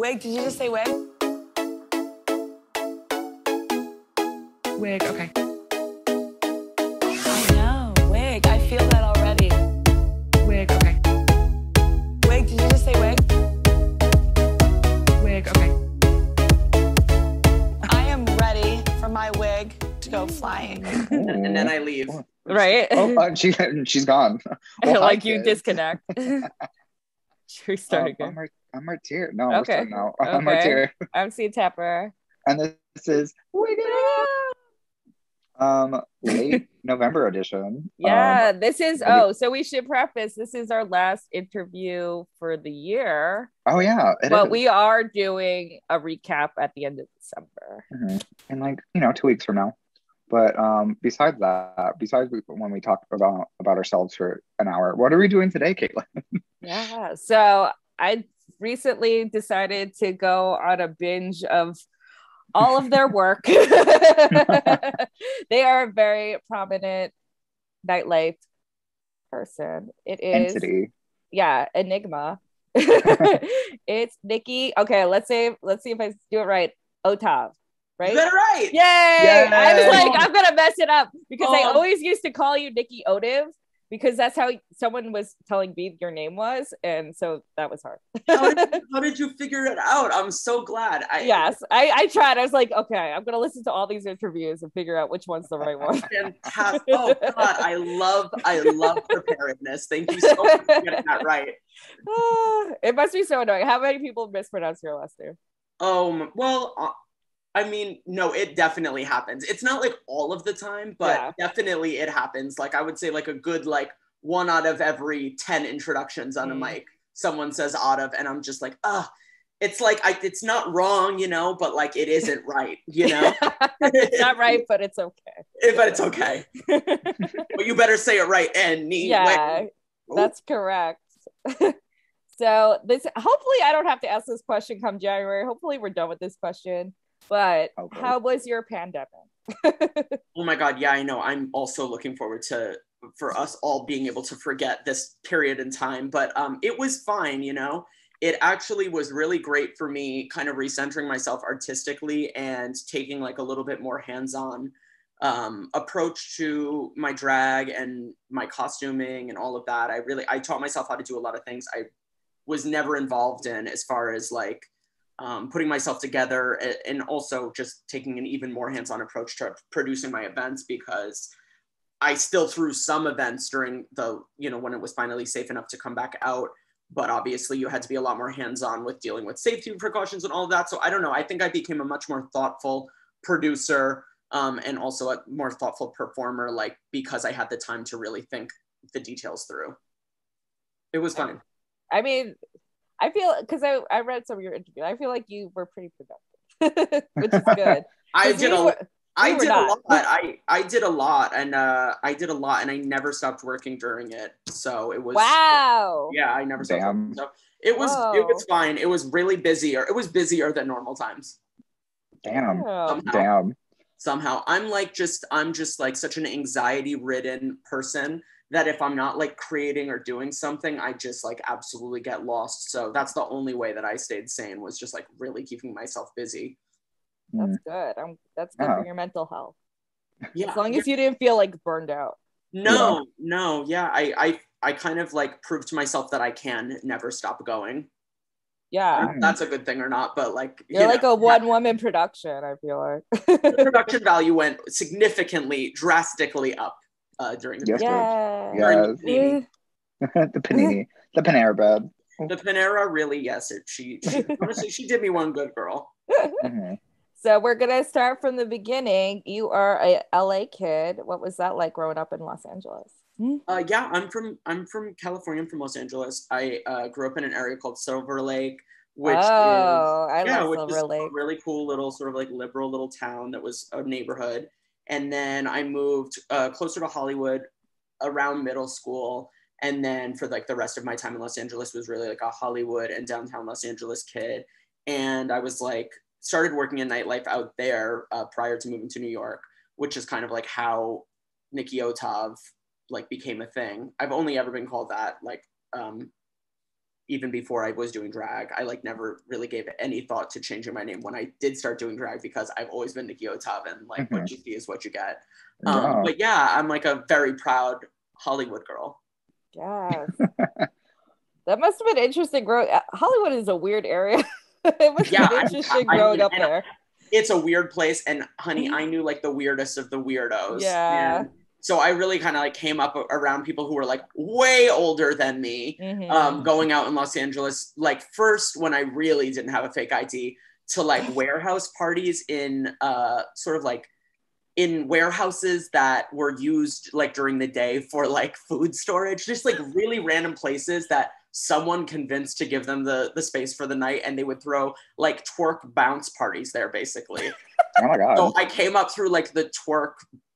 Wig, did you just say wig? Wig, okay. I know, wig. I feel that already. Wig, okay. Wig, did you just say wig? Wig, okay. I am ready for my wig to go flying. And then I leave. Right? She's gone. Well, like you kids. disconnect. Should we start again? I'm Martyr. No, Okay. we're starting now. Okay. I'm Martyr. I'm C Tapper. And this is Wigging. Late November edition. Yeah, this is so we should preface this is our last interview for the year. Oh yeah, but we are doing a recap at the end of December. In 2 weeks from now. But besides when we talk about ourselves for an hour, what are we doing today, Caitlin? Yeah, so I recently decided to go on a binge of all of their work. They are a very prominent nightlife person. It is entity. Yeah, enigma. It's Nicky. Okay, let's see if I do it right. Ottav. Right? You got it right. Yay! Yay! I was like, I'm gonna mess it up because I always used to call you Nicky Ottav because that's how someone was telling me your name was, and so that was hard. How did you figure it out? I'm so glad. I tried. I was like, okay, I'm gonna listen to all these interviews and figure out which one's the right one. Fantastic! Oh God, I love preparedness. Thank you so much for getting that right. It must be so annoying. How many people mispronounce your last name? Well, I mean, no, it definitely happens. It's not like all of the time, but definitely it happens. Like I would say like a good 1 out of every 10 introductions on a mic, someone says Ottav and I'm just like, it's like, it's not wrong, but like it isn't right, It's not right, but it's okay. But it's okay. But you better say it right anyway. Yeah, that's correct. So hopefully I don't have to ask this question come January. Hopefully we're done with this question. But how was your pandemic? Oh my God, yeah, I know. I'm also looking forward for us all being able to forget this period in time. But it was fine, It actually was really great for me kind of recentering myself artistically and taking like a little bit more hands-on approach to my drag and my costuming and all of that. I taught myself how to do a lot of things I was never involved in as far as like putting myself together and also just taking an even more hands-on approach to producing my events because I still threw some events during when it was finally safe enough to come back out. But obviously you had to be a lot more hands-on with dealing with safety precautions and all of that. So I don't know, I think I became a much more thoughtful producer and also a more thoughtful performer, like because I had the time to really think the details through. It was fun. I mean, I feel, because I read some of your interview, I feel like you were pretty productive, which is good. I did a lot, and I never stopped working during it. So it was I never stopped working. So it was fine. It was really busier. It was busier than normal times. Somehow I'm just like such an anxiety ridden person that if I'm not like creating or doing something, I just like absolutely get lost. So that's the only way that I stayed sane, was just like really keeping myself busy. That's good. That's good for your mental health. Yeah. As long as you didn't feel like burned out. No. Yeah. I kind of like proved to myself that I can never stop going. Yeah. That's a good thing or not, but like you're like a one-woman production, I feel like. The production value went drastically up during the the panini, the Panera bread. The Panera really, yes. She honestly, she did me one good, girl. So we're gonna start from the beginning. You are a LA kid. What was that like growing up in Los Angeles? Yeah, I'm from California. I'm from Los Angeles. I grew up in an area called Silver Lake, which is a really cool little sort of like liberal little town that was a neighborhood. And then I moved closer to Hollywood around middle school. And then for like the rest of my time in Los Angeles was really like a Hollywood and downtown Los Angeles kid. And I was like, started working in nightlife out there prior to moving to New York, which is kind of like how Nicky Ottav like became a thing. I've only ever been called that like even before I was doing drag. I like never really gave any thought to changing my name when I did start doing drag, because I've always been Nicky Ottav, and like what you see is what you get. But yeah, I'm like a very proud Hollywood girl. Yes. That must have been interesting. Hollywood is a weird area. It must have been interesting growing up there. It's a weird place, and honey, I knew like the weirdest of the weirdos. Yeah. And so I really kind of like came up around people who were like way older than me, going out in Los Angeles, like first when I really didn't have a fake ID, to like warehouse parties in sort of like in warehouses that were used like during the day for like food storage, just like really random places that someone convinced to give them the space for the night, and they would throw like twerk bounce parties there basically. Oh my God. So I came up through like the twerk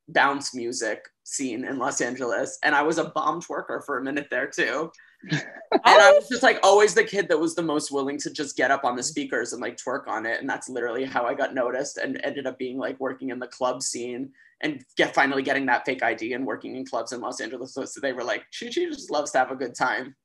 bounce music scene in Los Angeles, and I was a bomb twerker for a minute there too. And I was just like always the kid that was the most willing to just get up on the speakers and like twerk on it, and that's literally how I got noticed and ended up being like working in the club scene and finally getting that fake ID and working in clubs in Los Angeles. So they were like, she just loves to have a good time.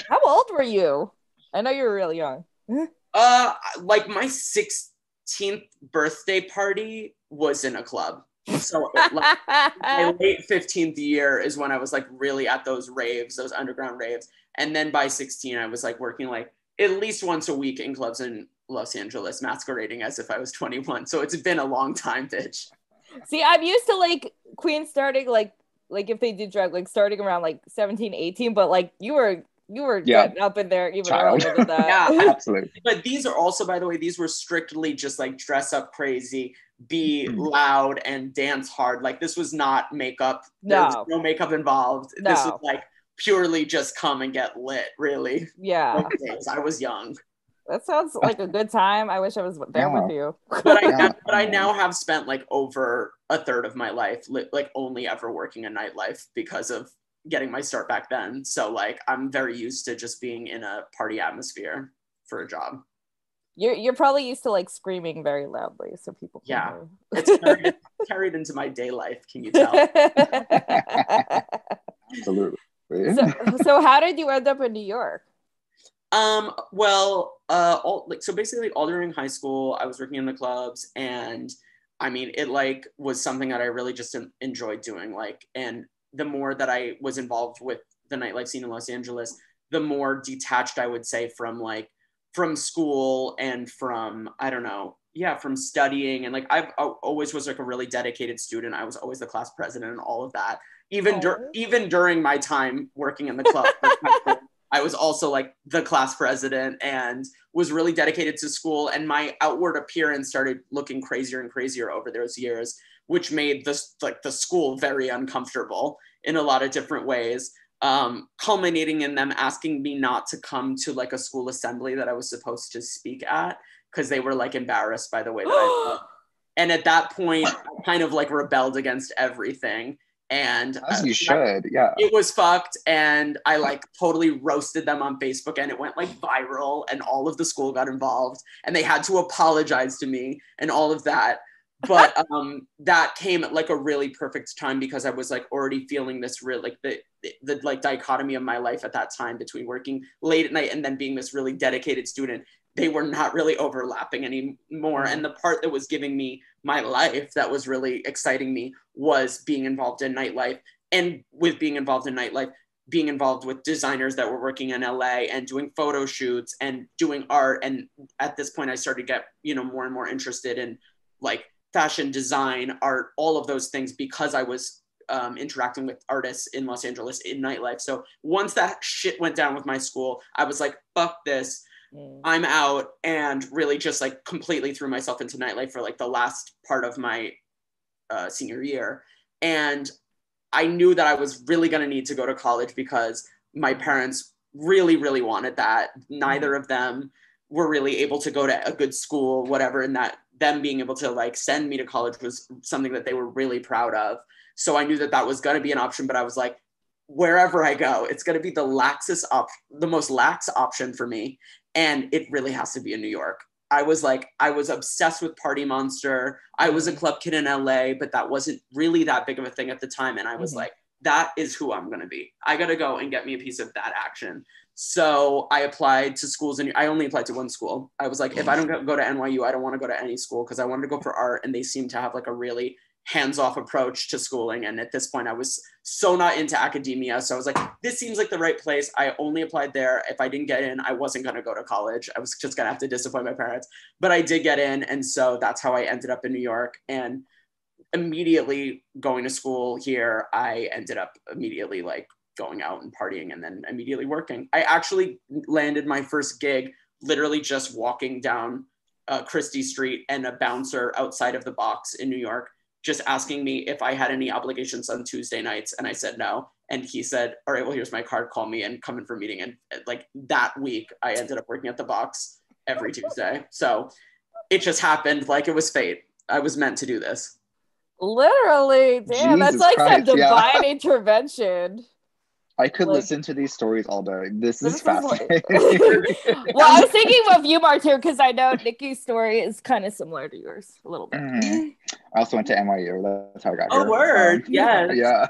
How old were you? I know you were really young. Like my 16th birthday party was in a club. So like my late 15th year is when I was like really at those raves, those underground raves. And then by 16, I was like working like at least once a week in clubs in Los Angeles, masquerading as if I was 21. So it's been a long time, bitch. See, I'm used to like Queen starting like if they did drag, like starting around like 17, 18, but like you were getting up in there even earlier than that. Yeah, absolutely. But these are also, by the way, these were strictly just like dress up crazy, be loud, and dance hard. Like this was not makeup. There was no makeup involved. No. This was like purely just come and get lit, really. Yeah. I was young. That sounds like a good time. I wish I was there with you. But I now have spent like over a third of my life like only ever working in nightlife because of getting my start back then. So like I'm very used to just being in a party atmosphere for a job. You're probably used to like screaming very loudly so people can hear. It's carried into my day life, can you tell? Absolutely. So how did you end up in New York? So basically all during high school I was working in the clubs, and I mean it like was something that I really just enjoyed doing, like, and the more that I was involved with the nightlife scene in Los Angeles, the more detached I would say from school and from, I don't know, from studying. And like, I always was like a really dedicated student. I was always the class president and all of that. Even during my time working in the club, I was also like the class president and was really dedicated to school. And my outward appearance started looking crazier and crazier over those years, which made the school very uncomfortable in a lot of different ways, culminating in them asking me not to come to like a school assembly that I was supposed to speak at because they were like embarrassed by the way that I looked. And at that point, I kind of like rebelled against everything. And as you should, yeah. It was fucked, and I like totally roasted them on Facebook, and it went like viral, and all of the school got involved, and they had to apologize to me and all of that. But that came at like a really perfect time because I was like already feeling this real like the like dichotomy of my life at that time between working late at night and then being this really dedicated student. They were not really overlapping anymore. And the part that was giving me my life, that was really exciting me, was being involved in nightlife. And with being involved in nightlife, being involved with designers that were working in LA and doing photo shoots and doing art. And at this point, I started to get, more and more interested in like fashion, design, art, all of those things because I was interacting with artists in Los Angeles in nightlife. So once that shit went down with my school, I was like, fuck this. I'm out, and really just like completely threw myself into nightlife for like the last part of my senior year. And I knew that I was really going to need to go to college because my parents really, really wanted that. Neither of them were really able to go to a good school, whatever, and that them being able to like send me to college was something that they were really proud of. So I knew that that was going to be an option, but I was like, wherever I go, it's going to be the most lax option for me. And it really has to be in New York. I was obsessed with Party Monster. I was a club kid in LA, but that wasn't really that big of a thing at the time. And I was like, that is who I'm going to be. I got to go and get me a piece of that action. So I applied to schools, and I only applied to one school. I was like, if I don't go to NYU, I don't want to go to any school, because I wanted to go for art, and they seem to have like a really hands-off approach to schooling. And at this point I was so not into academia. So I was like, this seems like the right place. I only applied there. If I didn't get in, I wasn't going to go to college. I was just going to have to disappoint my parents, but I did get in. And so that's how I ended up in New York. And immediately going to school here, I ended up immediately like going out and partying, and then immediately working. I actually landed my first gig literally just walking down Christie Street, and a bouncer outside of the box in New York just asking me if I had any obligations on Tuesday nights. And I said no. And he said, all right, well, here's my card, call me and come in for a meeting. And like that week, I ended up working at the box every Tuesday. So it just happened, like it was fate. I was meant to do this. Literally, damn, Jesus that's like Christ, some yeah. divine intervention. I could Like- listen to these stories all day. This This is is fascinating. Well, I was thinking of you, Martyr, because I know Nicky's story is kind of similar to yours a little bit. I also went to NYU. That's how I got Oh, here. word. Yes. Yeah.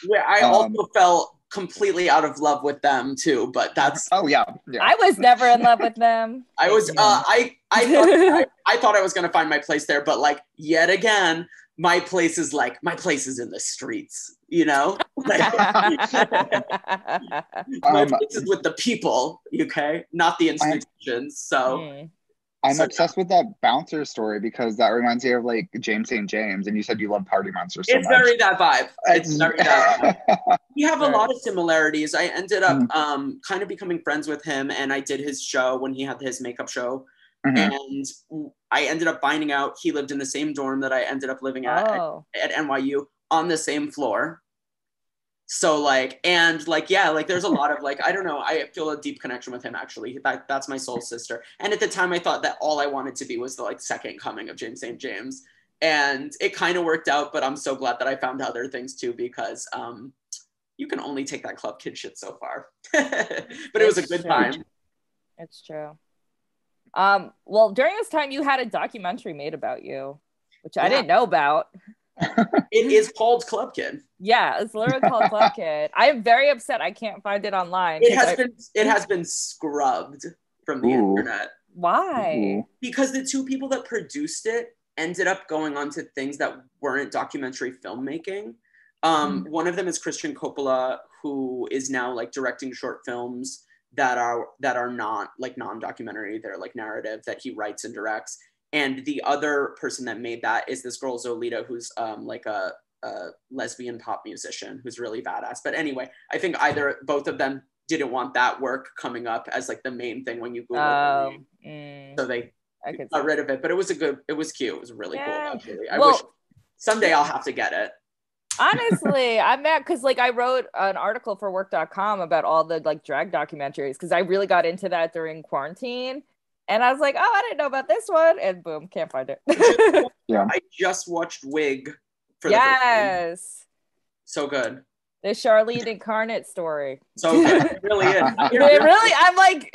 Where I also felt completely out of love with them too, but that's Oh yeah. I was never in love with them. I was I thought I was gonna find my place there, but like yet again, my place is in the streets, you know? My place is with the people, okay? Not the institutions. So I'm obsessed with that bouncer story, because that reminds me of like James St. James, and you said you love Party Monster so it's much. very that vibe. It's very that vibe. We have a Right. lot of similarities. I ended up kind of becoming friends with him, and I did his show when he had his makeup show. And I ended up finding out he lived in the same dorm that I ended up living at NYU, on the same floor. So like, and like, yeah, like there's a lot of like, I don't know, I feel a deep connection with him actually. That's my soul sister. And at the time I thought that all I wanted to be was the like second coming of James St. James. And it kind of worked out, but I'm so glad that I found other things too, because you can only take that club kid shit so far. But it was a good time. It's true. Well, during this time you had a documentary made about you, which I didn't know about. It is called Club Kid. Yeah, it's literally called Club Kid. I am very upset I can't find it online. It has been scrubbed from the internet. Why? Because the two people that produced it ended up going on to things that weren't documentary filmmaking. One of them is Christian Coppola, who is now like directing short films that are not like non-documentary. They're like narrative that he writes and directs. And the other person that made that is this girl Zolita, who's like a lesbian pop musician who's really badass. But anyway, I think both of them didn't want that work coming up as like the main thing when you Google it. So they got rid of it. But it was cute. It was really cool, actually. I wish someday I'll have to get it. Honestly, I'm mad because like I wrote an article for WERRRK.com about all the like drag documentaries, because I really got into that during quarantine. And I was like, oh, I didn't know about this one. And boom, can't find it. I just watched Wig for the first time. So good. The Charlene Incarnate story. So good. It really is. I'm like...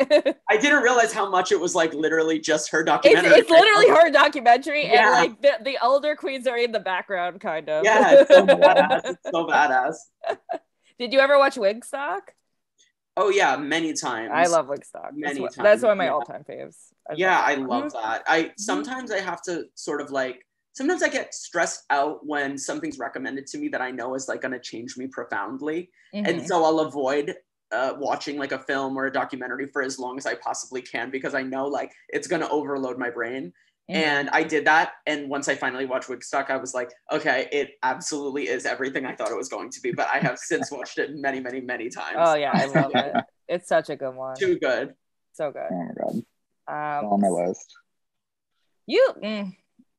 I didn't realize how much it was like literally just her documentary. It's literally her documentary. And like the older queens are in the background, kind of. Yeah, it's so badass. It's so badass. Did you ever watch Wig Stuck? Oh yeah, many times. I love Wig Stuck. That's one of my all-time faves. I love that. Sometimes I have to sort of like, sometimes I get stressed out when something's recommended to me that I know is like going to change me profoundly. And so I'll avoid watching like a film or a documentary for as long as I possibly can, because I know like it's going to overload my brain. And I did that. And once I finally watched Wig Stuck, I was like, okay, it absolutely is everything I thought it was going to be. But I have since watched it many, many, many times. Oh yeah, I love it. It's such a good one. Too good. So good. Oh my God. It's on my list.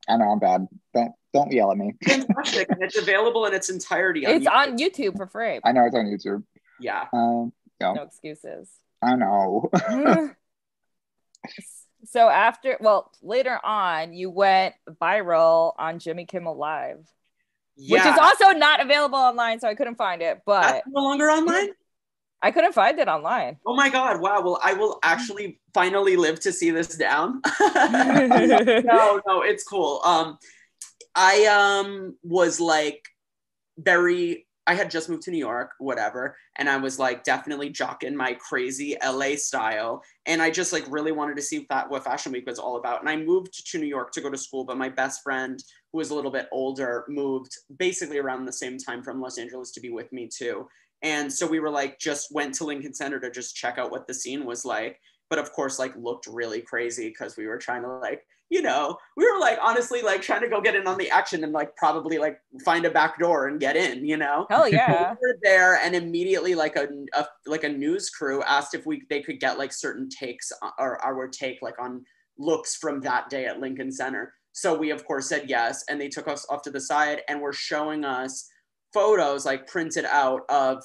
I know I'm bad. Don't yell at me. Fantastic. And it's available in its entirety. It's on YouTube for free. I know it's on YouTube. Yeah. No excuses. I know. So later on, you went viral on Jimmy Kimmel Live, which is also not available online, so I couldn't find it. But that's no longer online? I couldn't find it online. Oh my God! Wow. Well, I will actually finally live to see this down. No, it's cool. I was like very I had just moved to New York, whatever. And I was like definitely jocking my crazy LA style. And I just like really wanted to see what Fashion Week was all about. And I moved to New York to go to school, but my best friend, who was a little bit older, moved basically around the same time from Los Angeles to be with me too. And so we were like, just went to Lincoln Center to just check out what the scene was like. But of course, like looked really crazy because we were trying to like, you know, we were like honestly like trying to go get in on the action and like probably like find a back door and get in, you know? Hell yeah. We were there and immediately like a news crew asked if they could get like certain takes or our take like on looks from that day at Lincoln Center. So we of course said yes, and they took us off to the side and were showing us photos like printed out of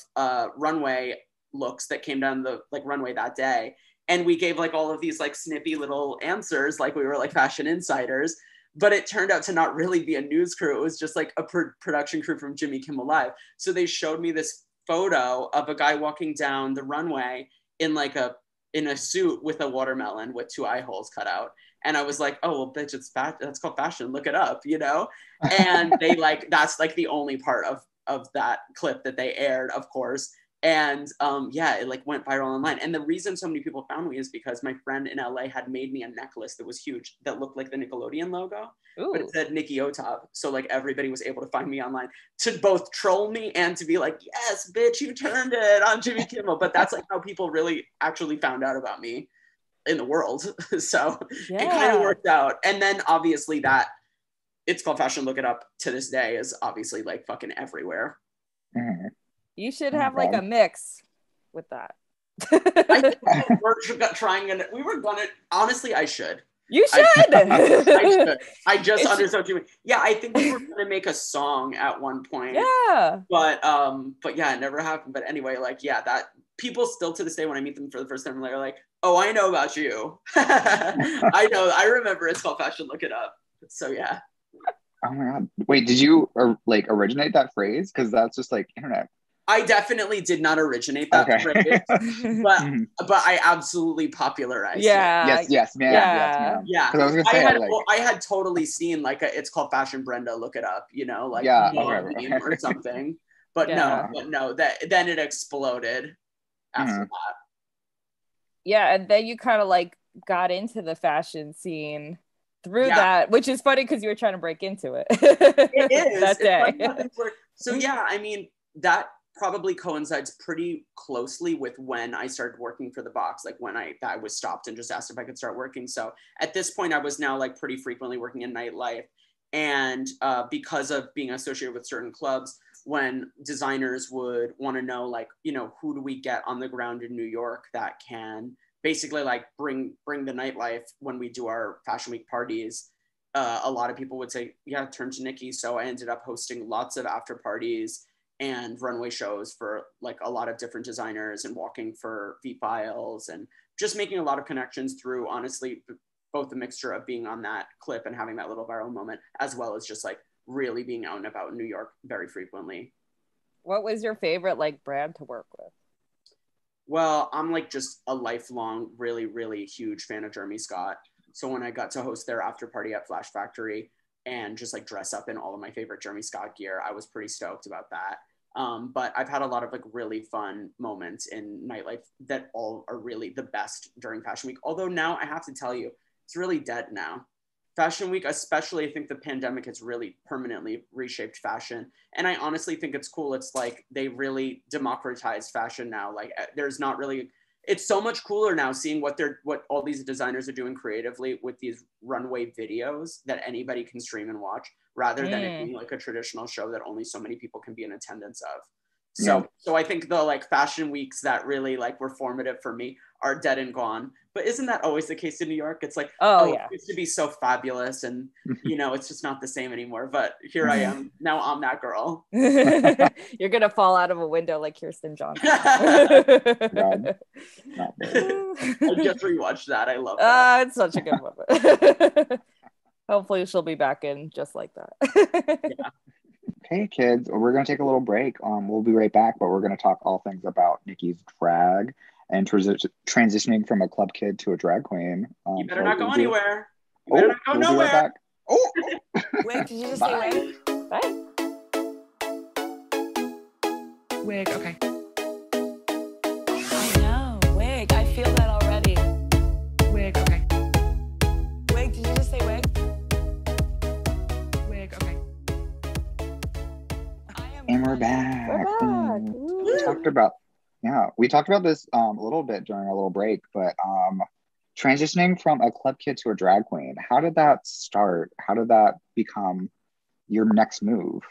runway looks that came down the like runway that day. And we gave like all of these like snippy little answers, like we were like fashion insiders, but it turned out to not really be a news crew. It was just like a production crew from Jimmy Kimmel Live. So they showed me this photo of a guy walking down the runway in like in a suit with a watermelon with 2 eye holes cut out. And I was like, oh, well, bitch, that's called fashion. Look it up, you know? And they like, that's like the only part of that clip that they aired, of course. And yeah, it like went viral online. And the reason so many people found me is because my friend in LA had made me a necklace that was huge that looked like the Nickelodeon logo. Ooh. But it said Nicky Ottav. So like everybody was able to find me online to both troll me and to be like, yes, bitch, you turned it on Jimmy Kimmel. But that's like how people really actually found out about me in the world. So yeah. It kind of worked out. And then obviously that It's Called Fashion, look it up, to this day is obviously like fucking everywhere. Mm-hmm. You should have like a mix with that. I think we were gonna, honestly, I should. You should. I should. I just understood what you mean. Yeah, I think we were gonna make a song at one point. Yeah. But yeah, it never happened. But anyway, like, yeah, that people still to this day when I meet them for the first time, they're like, oh, I know about you. I know, I remember It's Called Fashion, look it up. So yeah. Oh my God. Wait, did you like originate that phrase? Because that's just like internet. I definitely did not originate that phrase, but I absolutely popularized it. Yes, ma'am. Yeah. I was gonna say, I had totally seen like It's Called Fashion, Brenda, look it up, you know, like or something. But no, then it exploded after that. Yeah, and then you kind of like got into the fashion scene through that, which is funny because you were trying to break into it. It is that day. So yeah, I mean, that probably coincides pretty closely with when I started working for the box, like when I was stopped and just asked if I could start working. So at this point I was now like pretty frequently working in nightlife, and because of being associated with certain clubs, when designers would want to know, like, you know, who do we get on the ground in New York that can basically like bring the nightlife when we do our Fashion Week parties, a lot of people would say, yeah, turn to Nicky. So I ended up hosting lots of after parties and runway shows for like a lot of different designers, and walking for V-Files, and just making a lot of connections through, honestly, both the mixture of being on that clip and having that little viral moment, as well as just like really being out and about in New York very frequently. What was your favorite like brand to work with? Well, I'm like just a lifelong, really, really huge fan of Jeremy Scott. So when I got to host their after party at Flash Factory and just like dress up in all of my favorite Jeremy Scott gear, I was pretty stoked about that. But I've had a lot of like really fun moments in nightlife that all are really the best during Fashion Week. Although now I have to tell you, it's really dead now. Fashion Week, especially, I think the pandemic has really permanently reshaped fashion. And I honestly think it's cool. It's like they really democratized fashion now. Like there's not really, it's so much cooler now seeing what all these designers are doing creatively with these runway videos that anybody can stream and watch, rather than it being like a traditional show that only so many people can be in attendance of. So I think the like fashion weeks that really like were formative for me are dead and gone. But isn't that always the case in New York? It's like, it used to be so fabulous, and you know, it's just not the same anymore. But here I am. Now I'm that girl. You're gonna fall out of a window like Kirsten Johnson. God. I just rewatched that. I love that. It's such a good moment. Hopefully she'll be back in just like that. Yeah. Okay, kids, we're going to take a little break. We'll be right back, but we're going to talk all things about Nicky's drag and transitioning from a club kid to a drag queen. You better not go anywhere. You better not go nowhere. Right back. Wait, did you just say wait? Bye. Wig, okay. I know, wig. I feel that already. Wig, okay. Wig, did you just say wig? Wig, okay. And we're back. We talked about this a little bit during our little break, but transitioning from a club kid to a drag queen, how did that start? How did that become your next move?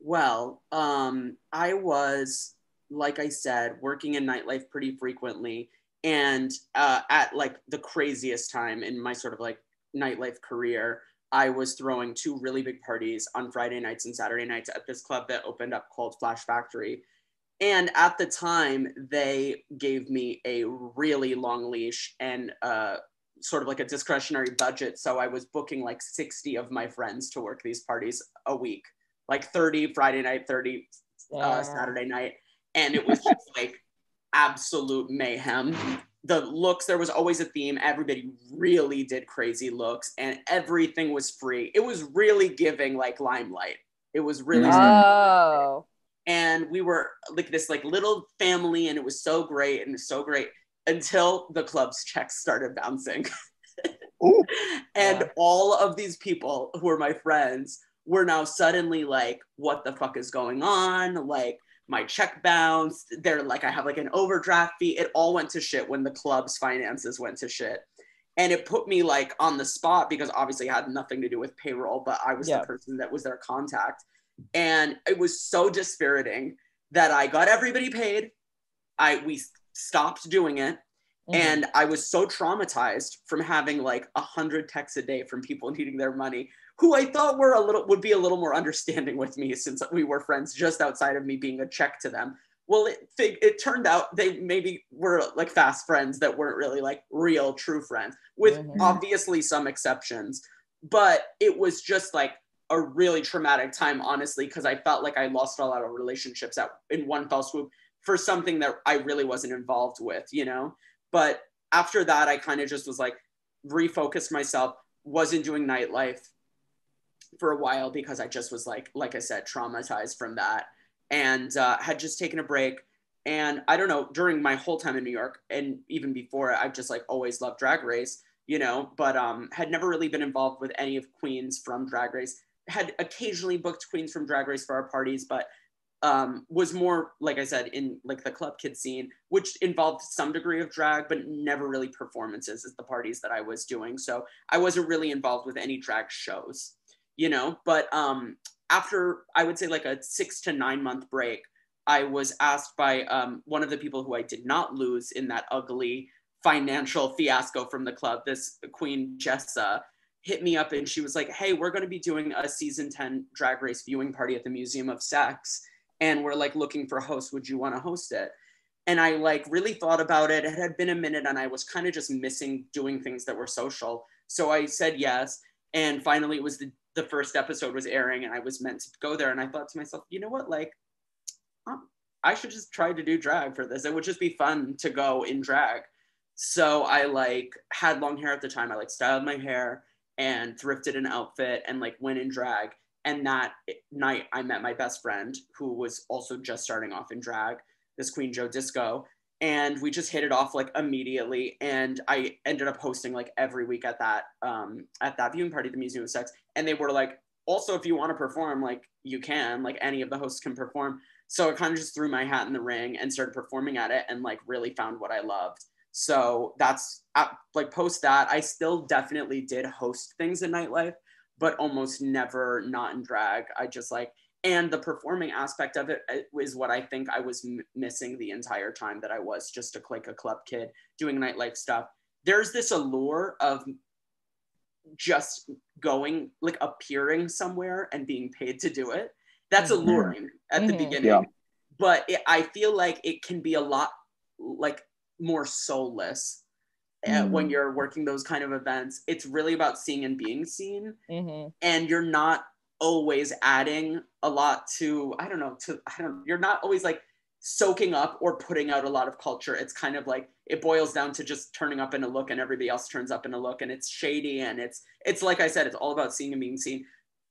Well, I was, like I said, working in nightlife pretty frequently, and at like the craziest time in my sort of like nightlife career, I was throwing 2 really big parties on Friday nights and Saturday nights at this club that opened up called Flash Factory. And at the time, they gave me a really long leash and sort of like a discretionary budget. So I was booking like 60 of my friends to work these parties a week, like 30 Friday night, 30 Saturday night. And it was just like absolute mayhem. The looks, there was always a theme. Everybody really did crazy looks and everything was free. It was really giving like Limelight. It was really and we were like this like little family, and it was so great until the club's checks started bouncing. And all of these people who were my friends were now suddenly like, what the fuck is going on? Like, my check bounced. They're like, I have like an overdraft fee. It all went to shit when the club's finances went to shit. And it put me like on the spot because obviously it had nothing to do with payroll, but I was the person that was their contact. And it was so dispiriting that I got everybody paid. We stopped doing it. And I was so traumatized from having like 100 texts a day from people needing their money, who I thought would be a little more understanding with me since we were friends just outside of me being a check to them. Well, it turned out they maybe were like fast friends that weren't really like real true friends, with obviously some exceptions. But it was just like a really traumatic time, honestly, because I felt like I lost a lot of relationships in one fell swoop for something that I really wasn't involved with, you know? But after that, I kind of just was like, refocused myself, wasn't doing nightlife for a while because I just was like I said, traumatized from that, and had just taken a break. And I don't know, during my whole time in New York and even before, I've just like always loved Drag Race, you know, but had never really been involved with any of queens from Drag Race. Had occasionally booked queens from Drag Race for our parties, but was more, like I said, in like the club kid scene, which involved some degree of drag, but never really performances at the parties that I was doing. So I wasn't really involved with any drag shows, you know. But after, I would say like a 6 to 9 month break, I was asked by one of the people who I did not lose in that ugly financial fiasco from the club, this queen Jessa, hit me up and she was like, hey, we're going to be doing a season 10 Drag Race viewing party at the Museum of Sex. And we're like looking for hosts. Would you want to host it? And I like really thought about it. It had been a minute and I was kind of just missing doing things that were social. So I said yes. And finally it was the first episode was airing and I was meant to go there. And I thought to myself, you know what? Like, I should just try to do drag for this. It would just be fun to go in drag. So I like had long hair at the time. I like styled my hair and thrifted an outfit and like went in drag. And that night I met my best friend who was also just starting off in drag, this Queen Joe Disco. And we just hit it off like immediately. And I ended up hosting like every week at that viewing party at the Museum of Sex. And they were like, also, if you want to perform, like you can, like any of the hosts can perform. So I kind of just threw my hat in the ring and started performing at it and like really found what I loved. So that's like post that, I still definitely did host things in nightlife, but almost never not in drag. I just like, and the performing aspect of it is what I think I was missing the entire time that I was just a club kid doing nightlife stuff. There's this allure of just going, like appearing somewhere and being paid to do it. That's alluring at the beginning, but I feel like it can be a lot like more soulless when you're working those kind of events. It's really about seeing and being seen, and you're not always adding a lot to, you're not always like soaking up or putting out a lot of culture. It's kind of like, it boils down to just turning up in a look and everybody else turns up in a look, and it's shady, and it's like I said, it's all about seeing and being seen.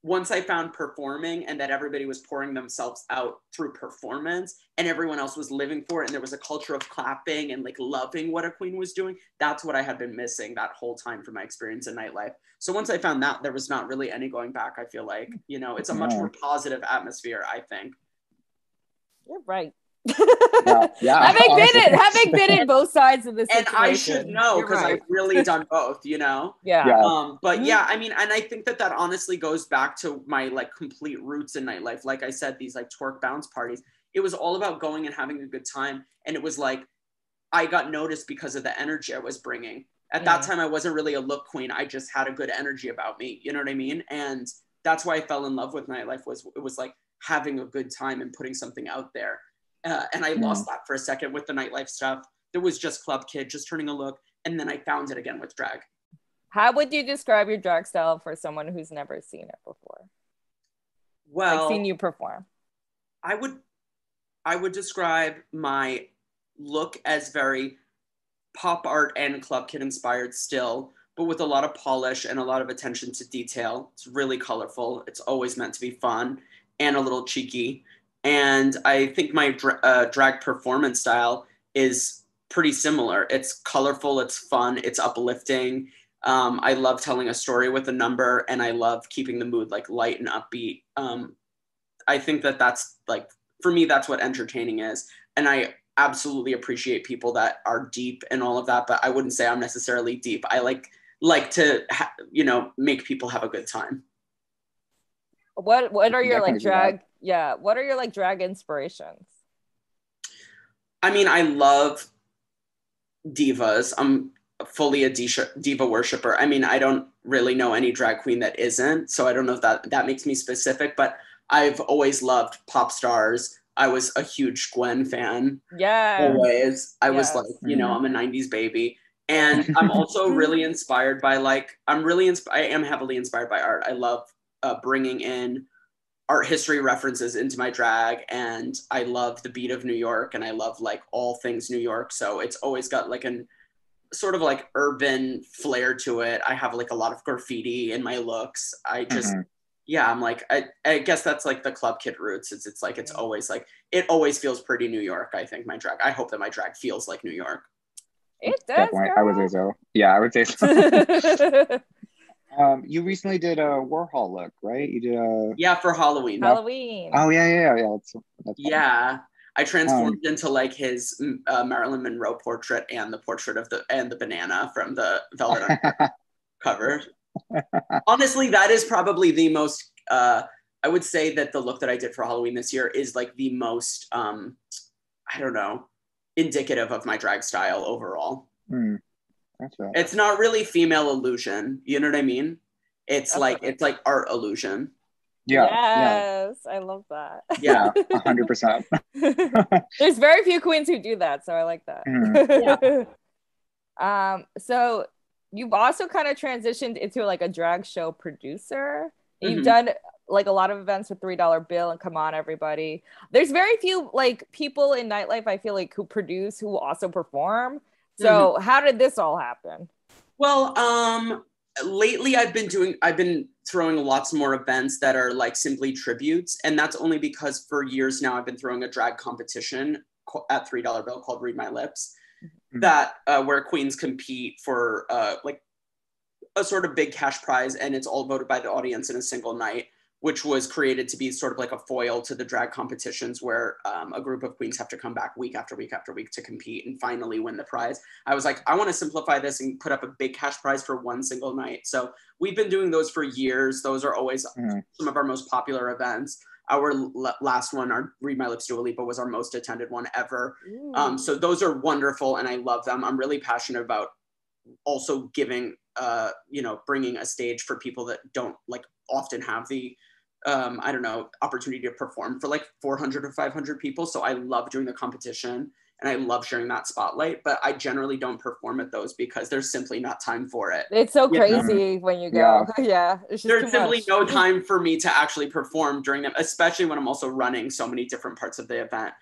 once I found performing and that everybody was pouring themselves out through performance and everyone else was living for it and there was a culture of clapping and like loving what a queen was doing, that's what I had been missing that whole time from my experience in nightlife. So once I found that, there was not really any going back, I feel like. You know, it's a much more positive atmosphere, I think. You're right. Yeah. having been in both sides of this situation. And I should know because I've really done both, you know? But yeah, I mean, and I think that honestly goes back to my like complete roots in nightlife. Like I said, these like twerk bounce parties, it was all about going and having a good time. And it was like, I got noticed because of the energy I was bringing. At that time, I wasn't really a look queen. I just had a good energy about me. You know what I mean? And that's why I fell in love with nightlife, it was like having a good time and putting something out there. And I lost that for a second with the nightlife stuff. There was just club kid, just turning a look. And then I found it again with drag. How would you describe your drag style for someone who's never seen it before? Well, like seen you perform. I would describe my look as very pop art and club kid inspired still, but with a lot of polish and a lot of attention to detail. It's really colorful. It's always meant to be fun and a little cheeky. And I think my drag performance style is pretty similar. It's colorful, it's fun, it's uplifting. I love telling a story with a number, and I love keeping the mood like light and upbeat. I think that's like, for me, that's what entertaining is. And I absolutely appreciate people that are deep and all of that, but I wouldn't say I'm necessarily deep. I like to, make people have a good time. What are your like drag? Yeah. What are your like drag inspirations? I mean, I love divas. I'm fully a diva worshiper. I mean, I don't really know any drag queen that isn't. So I don't know if that makes me specific, but I've always loved pop stars. I was a huge Gwen fan. Yeah. Always. I was like, I'm a 90s baby. And I'm also really inspired by I am heavily inspired by art. I love bringing in art history references into my drag, and I love the beat of New York, and I love like all things New York. So it's always got like an sort of like urban flair to it. I have like a lot of graffiti in my looks. I just, I'm like, I guess that's like the club kid roots. It's like, it's always like, it always feels pretty New York. I think my drag, I hope that my drag feels like New York. It does. Definitely. I would say so. Yeah, I would say so. You recently did a Warhol look, right? You did for Halloween. Oh yeah. That's I transformed into like his Marilyn Monroe portrait and the portrait of the banana from the Velvet cover. Honestly, that is probably the most. I would say that the look that I did for Halloween this year is like the most. I don't know, indicative of my drag style overall. Gotcha. It's not really female illusion. You know what I mean? It's it's like art illusion. Yeah. Yes, I love that. Yeah, 100%. There's very few queens who do that, so I like that. So you've also kind of transitioned into like a drag show producer. You've done like a lot of events with $3 Bill and Come On Everybody. There's very few like people in nightlife, I feel like, who produce who also perform. So how did this all happen? Well, lately I've been throwing lots more events that are like simply tributes, and that's only because for years now I've been throwing a drag competition at $3 Bill called Read My Lips, that where queens compete for like a sort of big cash prize, and it's all voted by the audience in a single night, which was created to be sort of like a foil to the drag competitions where a group of queens have to come back week after week after week to compete and finally win the prize. I was like, I want to simplify this and put up a big cash prize for one single night. So we've been doing those for years. Those are always some of our most popular events. Our last one, our Read My Lips Dua Lipa, was our most attended one ever. So those are wonderful and I love them. I'm really passionate about also giving, bringing a stage for people that don't like often have the opportunity to perform for like 400 or 500 people. So I love doing the competition and I love sharing that spotlight, but I generally don't perform at those because there's simply not time for it. It's so crazy when you go. Yeah. There's simply no time for me to actually perform during them, especially when I'm also running so many different parts of the event.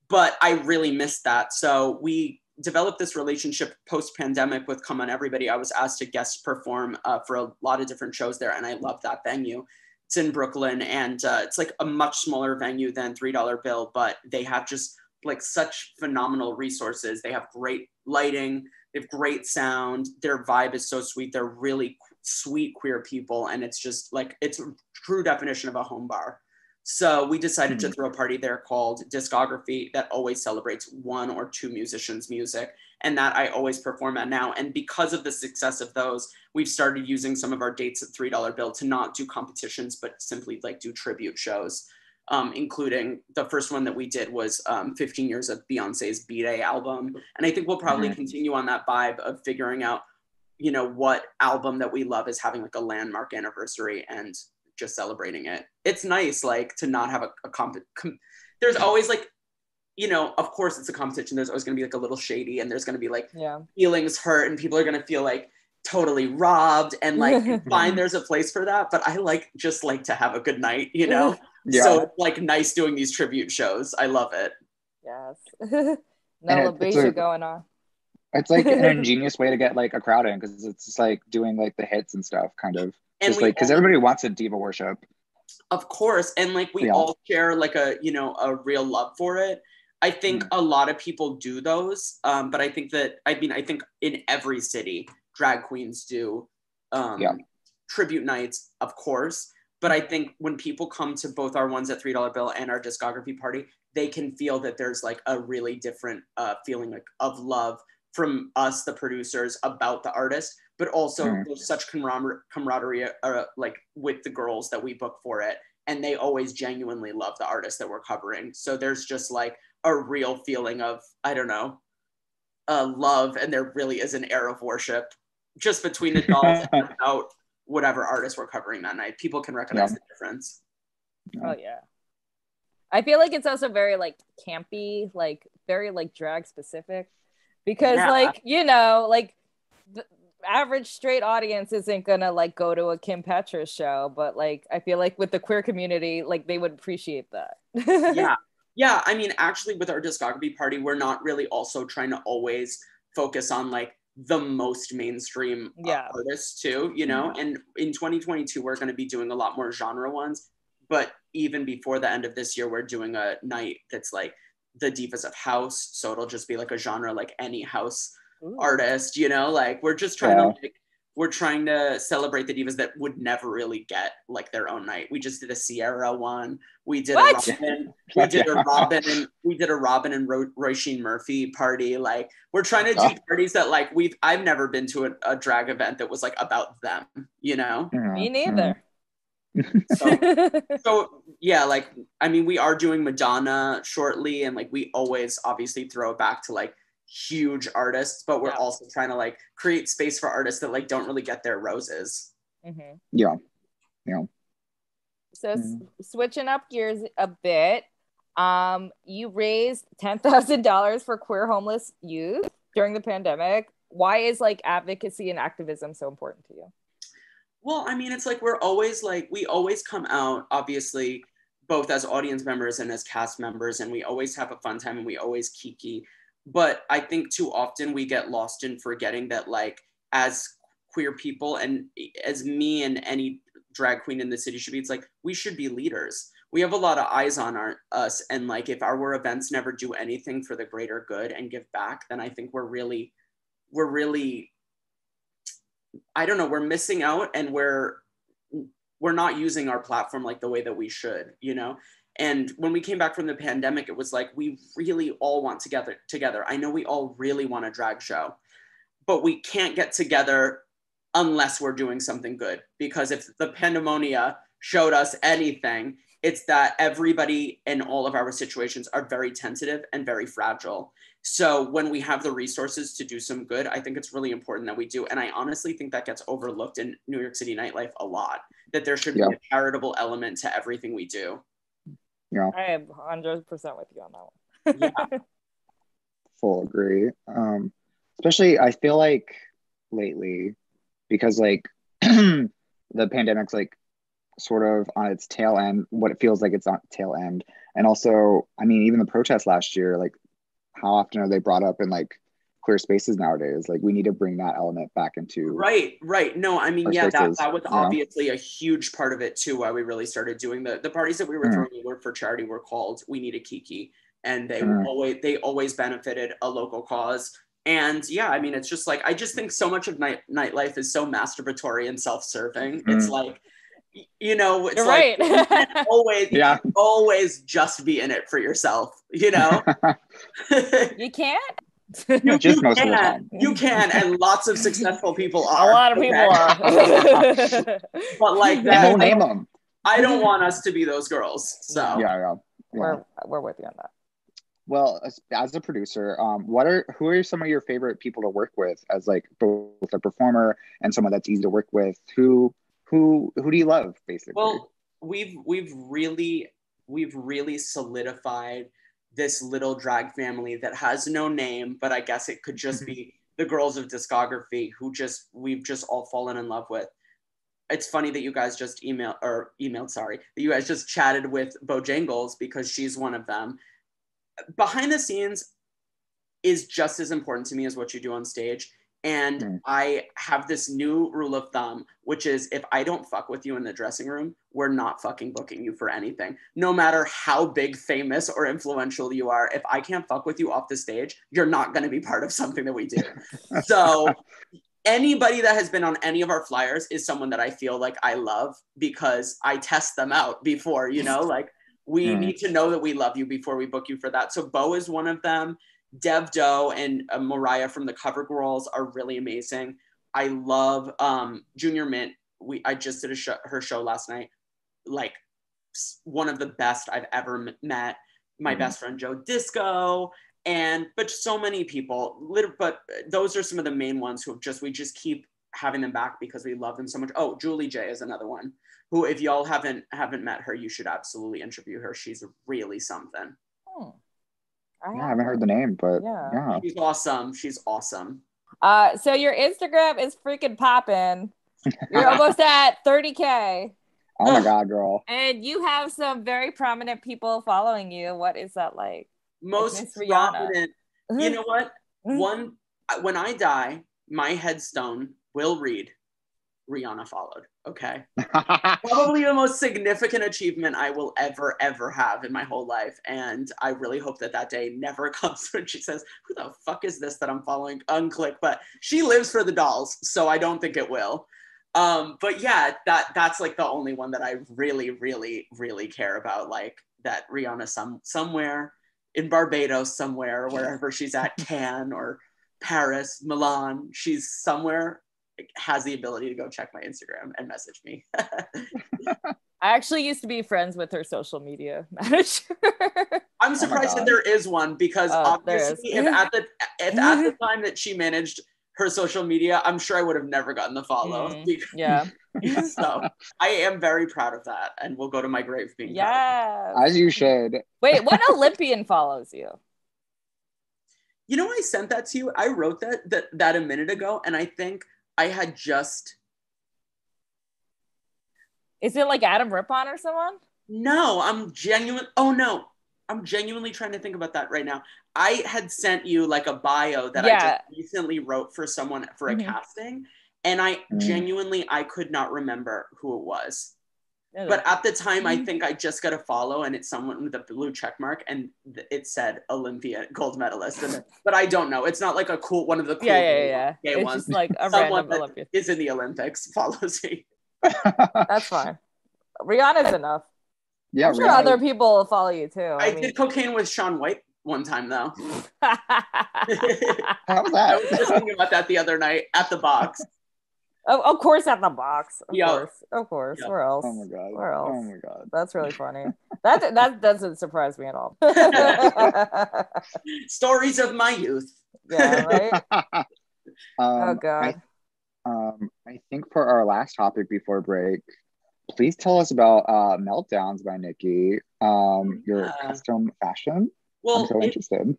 But I really missed that. So we developed this relationship post-pandemic with Come On Everybody. I was asked to guest perform for a lot of different shows there, and I love that venue. It's in Brooklyn, and it's like a much smaller venue than $3 Bill, but they have just like such phenomenal resources. They have great lighting, they have great sound, their vibe is so sweet. They're really sweet queer people, and it's just like, it's a true definition of a home bar. So we decided to throw a party there called Discography that always celebrates one or two musicians' music, and that I always perform at now. And because of the success of those, we've started using some of our dates at $3 Bill to not do competitions, but simply like do tribute shows, including the first one that we did was 15 years of Beyonce's B-Day album. And I think we'll probably continue on that vibe of figuring out, you know, what album that we love is having like a landmark anniversary and just celebrating it. It's nice, like, to not have there's always like, you know, of course it's a competition. There's always going to be like a little shady, and there's going to be like feelings hurt, and people are going to feel like totally robbed, and like fine, there's a place for that. But I just like to have a good night, you know? So it's like nice doing these tribute shows. I love it. Yes. No libation going on. It's like an ingenious way to get like a crowd in, because it's just like doing like the hits and stuff, kind of. And just like, because everybody wants a diva worship. Of course. And like we all share like a, you know, a real love for it. I think a lot of people do those. But I think that, I think in every city, drag queens do tribute nights, of course. But I think when people come to both our ones at $3 Bill and our Discography Party, they can feel that there's like a really different feeling like of love from us, the producers, about the artist, but also there's such camaraderie like with the girls that we book for it, and they always genuinely love the artist that we're covering. So there's just like a real feeling of, I don't know, love, and there really is an air of worship just between the dolls and about whatever artist we're covering that night. People can recognize the difference. Oh yeah. I feel like it's also very like campy, like very like drag specific. Because like, you know, like the average straight audience isn't gonna like go to a Kim Petras show, but like I feel like with the queer community, like they would appreciate that. Yeah. I mean, actually with our Discography Party, we're not really also trying to always focus on like the most mainstream artists too, you know? And in 2022, we're going to be doing a lot more genre ones, but even before the end of this year, we're doing a night that's like the divas of house, so it'll just be like a genre like any house artist, you know, like we're just trying to like, we're trying to celebrate the divas that would never really get like their own night. We just did a Sierra one, we did a Robin and Roisin Murphy party. Like we're trying to do parties that like I've never been to a drag event that was like about them, you know? Me neither. So yeah, like I mean we are doing Madonna shortly, and like we always obviously throw back to like huge artists, but we're also trying to like create space for artists that like don't really get their roses. So switching up gears a bit, you raised $10,000 for queer homeless youth during the pandemic. Why is like advocacy and activism so important to you? Well, I mean, it's like we always come out, obviously, both as audience members and as cast members, and we always have a fun time and we always kiki. But I think too often we get lost in forgetting that, like, as queer people and as me and any drag queen in the city should be, it's like we should be leaders. We have a lot of eyes on us, and like if our events never do anything for the greater good and give back, then I think we're really I don't know, we're missing out, and we're not using our platform like the way that we should, you know? And when we came back from the pandemic, it was like, we really all want together. I know we all really want a drag show, but we can't get together unless we're doing something good. Because if the pandemonia showed us anything, it's that everybody in all of our situations are very tentative and very fragile. So when we have the resources to do some good, I think it's really important that we do. And I honestly think that gets overlooked in New York City nightlife a lot, that there should be a charitable element to everything we do. Yeah, I am 100% with you on that one. Yeah. Full agree. Especially, I feel like lately, because like the pandemic's like sort of on its tail end, what it feels like it's on tail end. And also, I mean, even the protests last year, like how often are they brought up in like queer spaces nowadays. Like we need to bring that element back into right. No, I mean, yeah, that was obviously a huge part of it too. Why we really started doing the parties that we were throwing were for charity were called We Need a Kiki, and they always benefited a local cause. And yeah, I mean, it's just like I just think so much of nightlife is so masturbatory and self-serving. It's like, you know, it's like you can't always just be in it for yourself, you know. You can't. Just most of the time. You can, and lots of successful people are. A lot of people are. But like that, we'll name them. I don't want us to be those girls. So yeah. We're with you on that. Well, as a producer, who are some of your favorite people to work with as like both a performer and someone that's easy to work with? Who do you love, basically? Well, we've really solidified this little drag family that has no name, but I guess it could just be the girls of Discography who we've just all fallen in love with. It's funny that you guys just that you guys just chatted with Bojangles because she's one of them. Behind the scenes is just as important to me as what you do on stage. And I have this new rule of thumb, which is if I don't fuck with you in the dressing room, we're not fucking booking you for anything. No matter how big, famous, or influential you are, if I can't fuck with you off the stage, you're not going to be part of something that we do. So anybody that has been on any of our flyers is someone that I feel like I love because I test them out before, you know, like we need to know that we love you before we book you for that. So Bo is one of them. Dev Doe and Mariah from the Cover Girls are really amazing. I love Junior Mint. I just did her show last night. Like one of the best I've ever met. My best friend Joe Disco, but so many people. But those are some of the main ones who we just keep having them back because we love them so much. Oh, Julie J is another one who, if y'all haven't met her, you should absolutely interview her. She's really something. I haven't heard the name, but yeah. She's awesome. So your Instagram is freaking popping. You're almost at 30K. Oh my God, girl. And you have some very prominent people following you. What is that like? Most prominent. You know what? When I die, my headstone will read, Rihanna followed. Okay. Probably the most significant achievement I will ever have in my whole life. And I really hope that day never comes when she says, who the fuck is this that I'm following? Unclick. But she lives for the dolls, so I don't think it will. But yeah, that's like the only one that I really care about. Like that Rihanna somewhere in Barbados, somewhere, wherever she's at, Cannes or Paris, Milan, she's somewhere, has the ability to go check my Instagram and message me. I actually used to be friends with her social media manager. I'm surprised that there is one because obviously if at the time that she managed her social media, I'm sure I would have never gotten the follow. Yeah. So I am very proud of that, and we'll go to my grave being proud. As you should. Wait, what Olympian follows you? You know, I sent that to you. I wrote that a minute ago, and I think I had just... Is it like Adam Rippon or someone? No, I'm genuinely trying to think about that right now. I had sent you like a bio that I just recently wrote for someone for a casting, and I genuinely, I could not remember who it was. But at the time, I think I just got a follow, and it's someone with a blue check mark, and it said Olympia gold medalist. But I don't know. It's not like a cool one of the cool gay it's ones. Just like a someone random Olympian is in the Olympics follows me. That's fine. Rihanna's enough. Yeah, I'm sure other people will follow you too. I did cocaine with Shaun White one time though. How was that? I was just thinking about that the other night at the box. Of course, at the box. Of course. Yep. Where else? Oh my god. Where else? Oh my god. That's really funny. That doesn't surprise me at all. Stories of my youth. Yeah, right. Oh god. I think for our last topic before break, please tell us about Meltdowns by Nicky. Your custom fashion. Well, I'm so interested.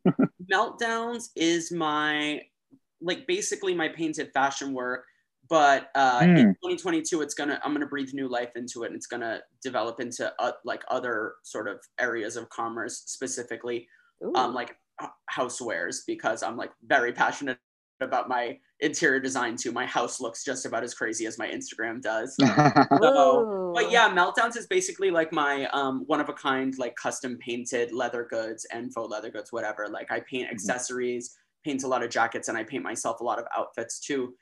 Meltdowns is basically my painted fashion work. But in 2022, I'm gonna breathe new life into it, and it's gonna develop into other sort of areas of commerce, specifically like housewares because I'm like very passionate about my interior design too. My house looks just about as crazy as my Instagram does. So, but yeah, Meltdowns is basically like my one of a kind, like custom painted leather goods and faux leather goods, whatever. Like I paint accessories, paint a lot of jackets, and I paint myself a lot of outfits too.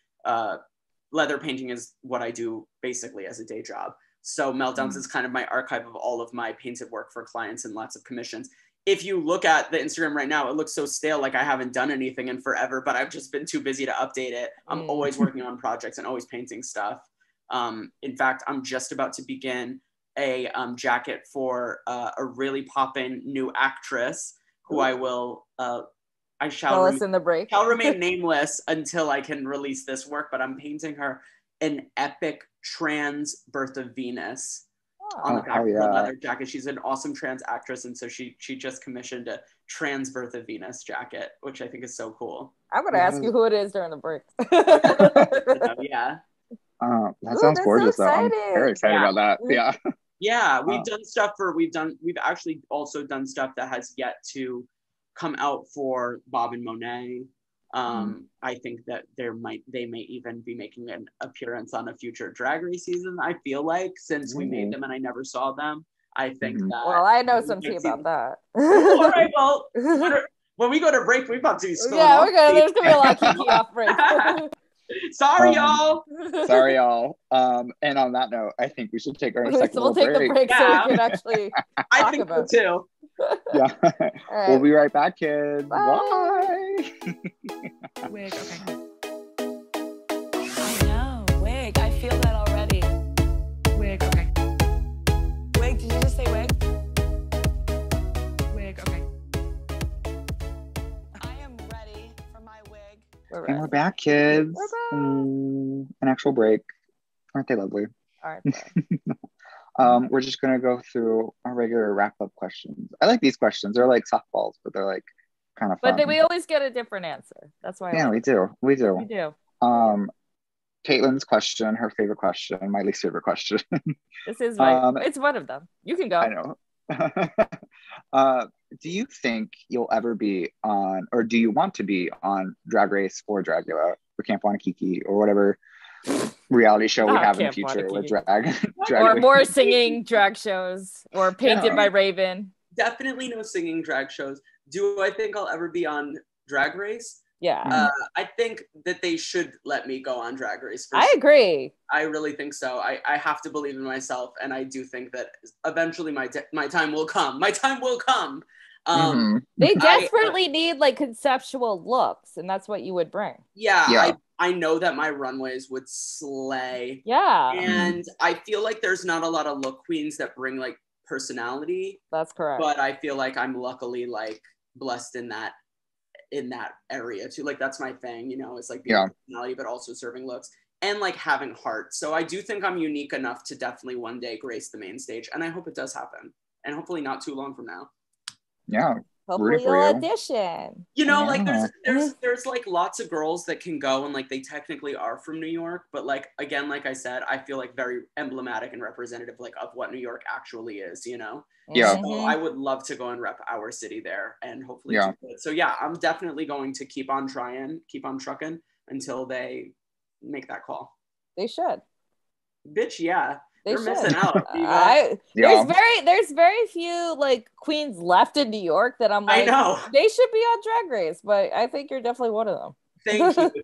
Leather painting is what I do basically as a day job. So Meltdowns is kind of my archive of all of my painted work for clients and lots of commissions. If you look at the Instagram right now, it looks so stale, like I haven't done anything in forever, but I've just been too busy to update it. I'm always working on projects and always painting stuff. In fact, I'm just about to begin a jacket for a really poppin' new actress who I shall remain nameless until I can release this work, but I'm painting her an epic trans Birth of Venus on the back of her leather jacket. She's an awesome trans actress, and so she just commissioned a trans Birth of Venus jacket, which I think is so cool. I'm gonna ask you who it is during the break. Yeah. That sounds gorgeous though. I'm very excited about that. Yeah. Yeah, we've actually also done stuff that has yet to come out for Bob and Monet. I think that they may even be making an appearance on a future Drag Race season. I feel like since we made them and I never saw them, I think that. Well, I know some tea about that. All right, well, when we go to break, we're about to be spilling off. There's gonna be a lot of Kiki off break. Sorry, y'all. Sorry, y'all. And on that note, I think we should take our second we'll take the break so we can actually I think so too. Yeah. Right. We'll be right back, kids. Bye. Wig, okay. I know, wig. I feel that already. Wig, okay. Wig, did you just say wig? Wig, okay. I am ready for my wig. And we're back, kids. We're back. An actual break. Aren't they lovely? All right. We're just going to go through our regular wrap-up questions. I like these questions. They're like softballs, but they're like kind of fun. But we always get a different answer. That's why. Yeah, we do. We do. We do. Caitlin's question, her favorite question, my least favorite question. This is my. It's one of them. You can go. I know. Do you think you'll ever be on, or do you want to be on Drag Race or Dragula or Camp Wanakiki or whatever reality show we have in the future with drag or more singing drag shows or painted by Raven? Definitely no singing drag shows. Do I think I'll ever be on Drag Race? Yeah. I think that they should let me go on Drag Race. I agree. I really think so. I have to believe in myself, and I do think that eventually my time will come. My time will come. They desperately need like conceptual looks, and that's what you would bring. Yeah. I know that my runways would slay. Yeah. And I feel like there's not a lot of look queens that bring like personality. That's correct. But I feel like I'm luckily like blessed in that area too. Like that's my thing, you know, it's like being personality, but also serving looks and like having heart. So I do think I'm unique enough to definitely one day grace the main stage. And I hope it does happen. And hopefully not too long from now. Yeah. Hopefully you'll audition. You know, like there's like lots of girls that can go and like they technically are from New York, but like again, like I said, I feel like very emblematic and representative like of what New York actually is, you know? Yeah. So I would love to go and rep our city there and hopefully do it. So yeah, I'm definitely going to keep on trucking until they make that call. They should. Bitch, yeah. They're missing out. There's very few like queens left in New York that I'm like, I know they should be on Drag Race, but I think you're definitely one of them.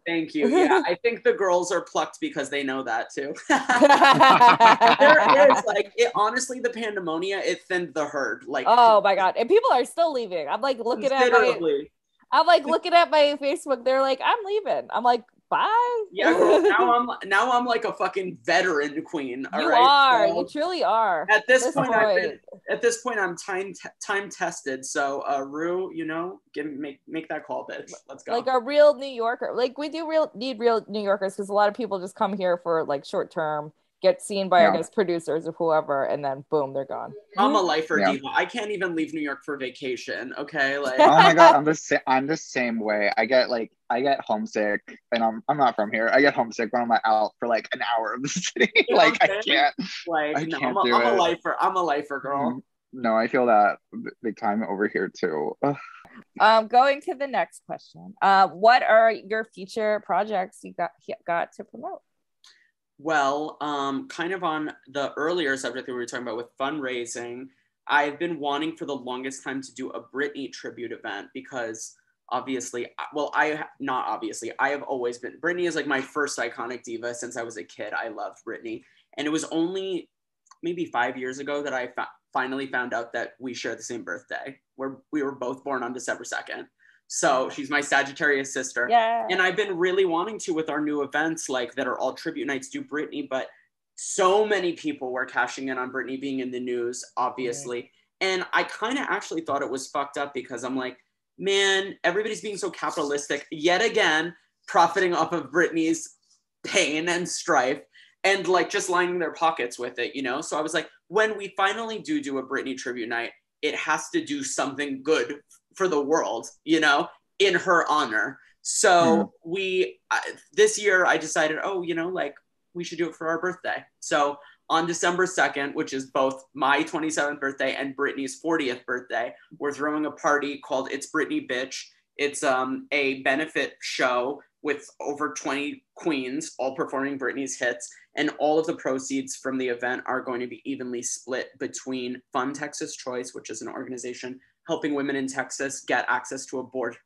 Thank you. Yeah, I think the girls are plucked because they know that too. There is like honestly, the pandemonia, it thinned the herd. Like, oh my god, and people are still leaving. I'm like looking at my Facebook. They're like, I'm leaving. I'm like, bye. Yeah, girl, now I'm like a fucking veteran queen. You truly are. At this point, I'm time tested. So, Rue, you know, make that call, bitch. Let's go. Like a real New Yorker. Like we do need real New Yorkers because a lot of people just come here for like short term, get seen by I guess producers or whoever, and then boom, they're gone. I'm a lifer diva. I can't even leave New York for vacation. Okay, like oh my god, I'm the same way. I get homesick, and I'm not from here. I get homesick when I'm out for like an hour of the city. Like I can't. Like I'm a lifer. I'm a lifer, girl. No, I feel that big time over here too. Ugh. Going to the next question. What are your future projects you got to promote? Well, kind of on the earlier subject that we were talking about with fundraising, I've been wanting for the longest time to do a Britney tribute event because obviously, well, I have always been, Britney is like my first iconic diva since I was a kid. I loved Britney. And it was only maybe 5 years ago that I finally found out that we share the same birthday. We were both born on December 2nd. So she's my Sagittarius sister. Yeah. And I've been really wanting to, with our new events, like that are all tribute nights, do Britney, but so many people were cashing in on Britney being in the news, obviously. Mm-hmm. And I kind of actually thought it was fucked up because I'm like, man, everybody's being so capitalistic, yet again, profiting off of Britney's pain and strife and like just lining their pockets with it, you know? So I was like, when we finally do a Britney tribute night, it has to do something good for the world, you know, in her honor. So this year I decided, like we should do it for our birthday. So on December 2nd, which is both my 27th birthday and Britney's 40th birthday, we're throwing a party called It's Britney Bitch. It's a benefit show with over 20 queens, all performing Britney's hits. And all of the proceeds from the event are going to be evenly split between Fund Texas Choice, which is an organization helping women in Texas get access to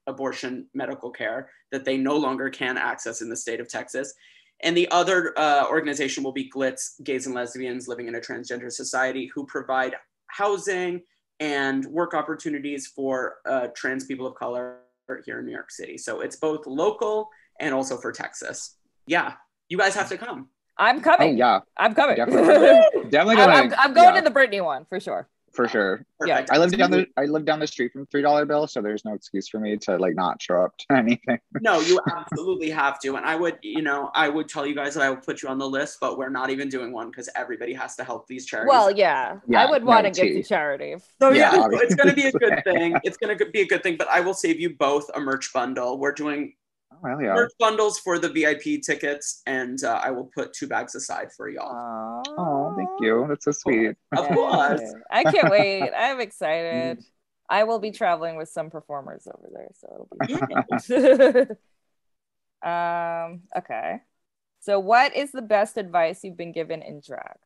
abortion medical care that they no longer can access in the state of Texas. And the other organization will be Glitz, Gays and Lesbians Living in a Transgender Society, who provide housing and work opportunities for trans people of color here in New York City. So it's both local and also for Texas. Yeah, you guys have to come. I'm coming. Oh, yeah. I'm coming. Definitely going. I'm going to the Britney one for sure. For sure. Perfect. Yeah. I live down the street from $3 Bill, so there's no excuse for me to like not show up to anything. No, you absolutely have to. And I would tell you guys that I would put you on the list, but we're not even doing one because everybody has to help these charities. Well, yeah. I would want to give to charity. So yeah, it's going to be a good thing. It's going to be a good thing, but I will save you both a merch bundle. We're doing merch bundles for the VIP tickets, and I will put 2 bags aside for y'all. Oh, thank you. That's so sweet. Of course. I can't wait. I'm excited. I will be traveling with some performers over there, so it'll be okay. So what is the best advice you've been given in drag?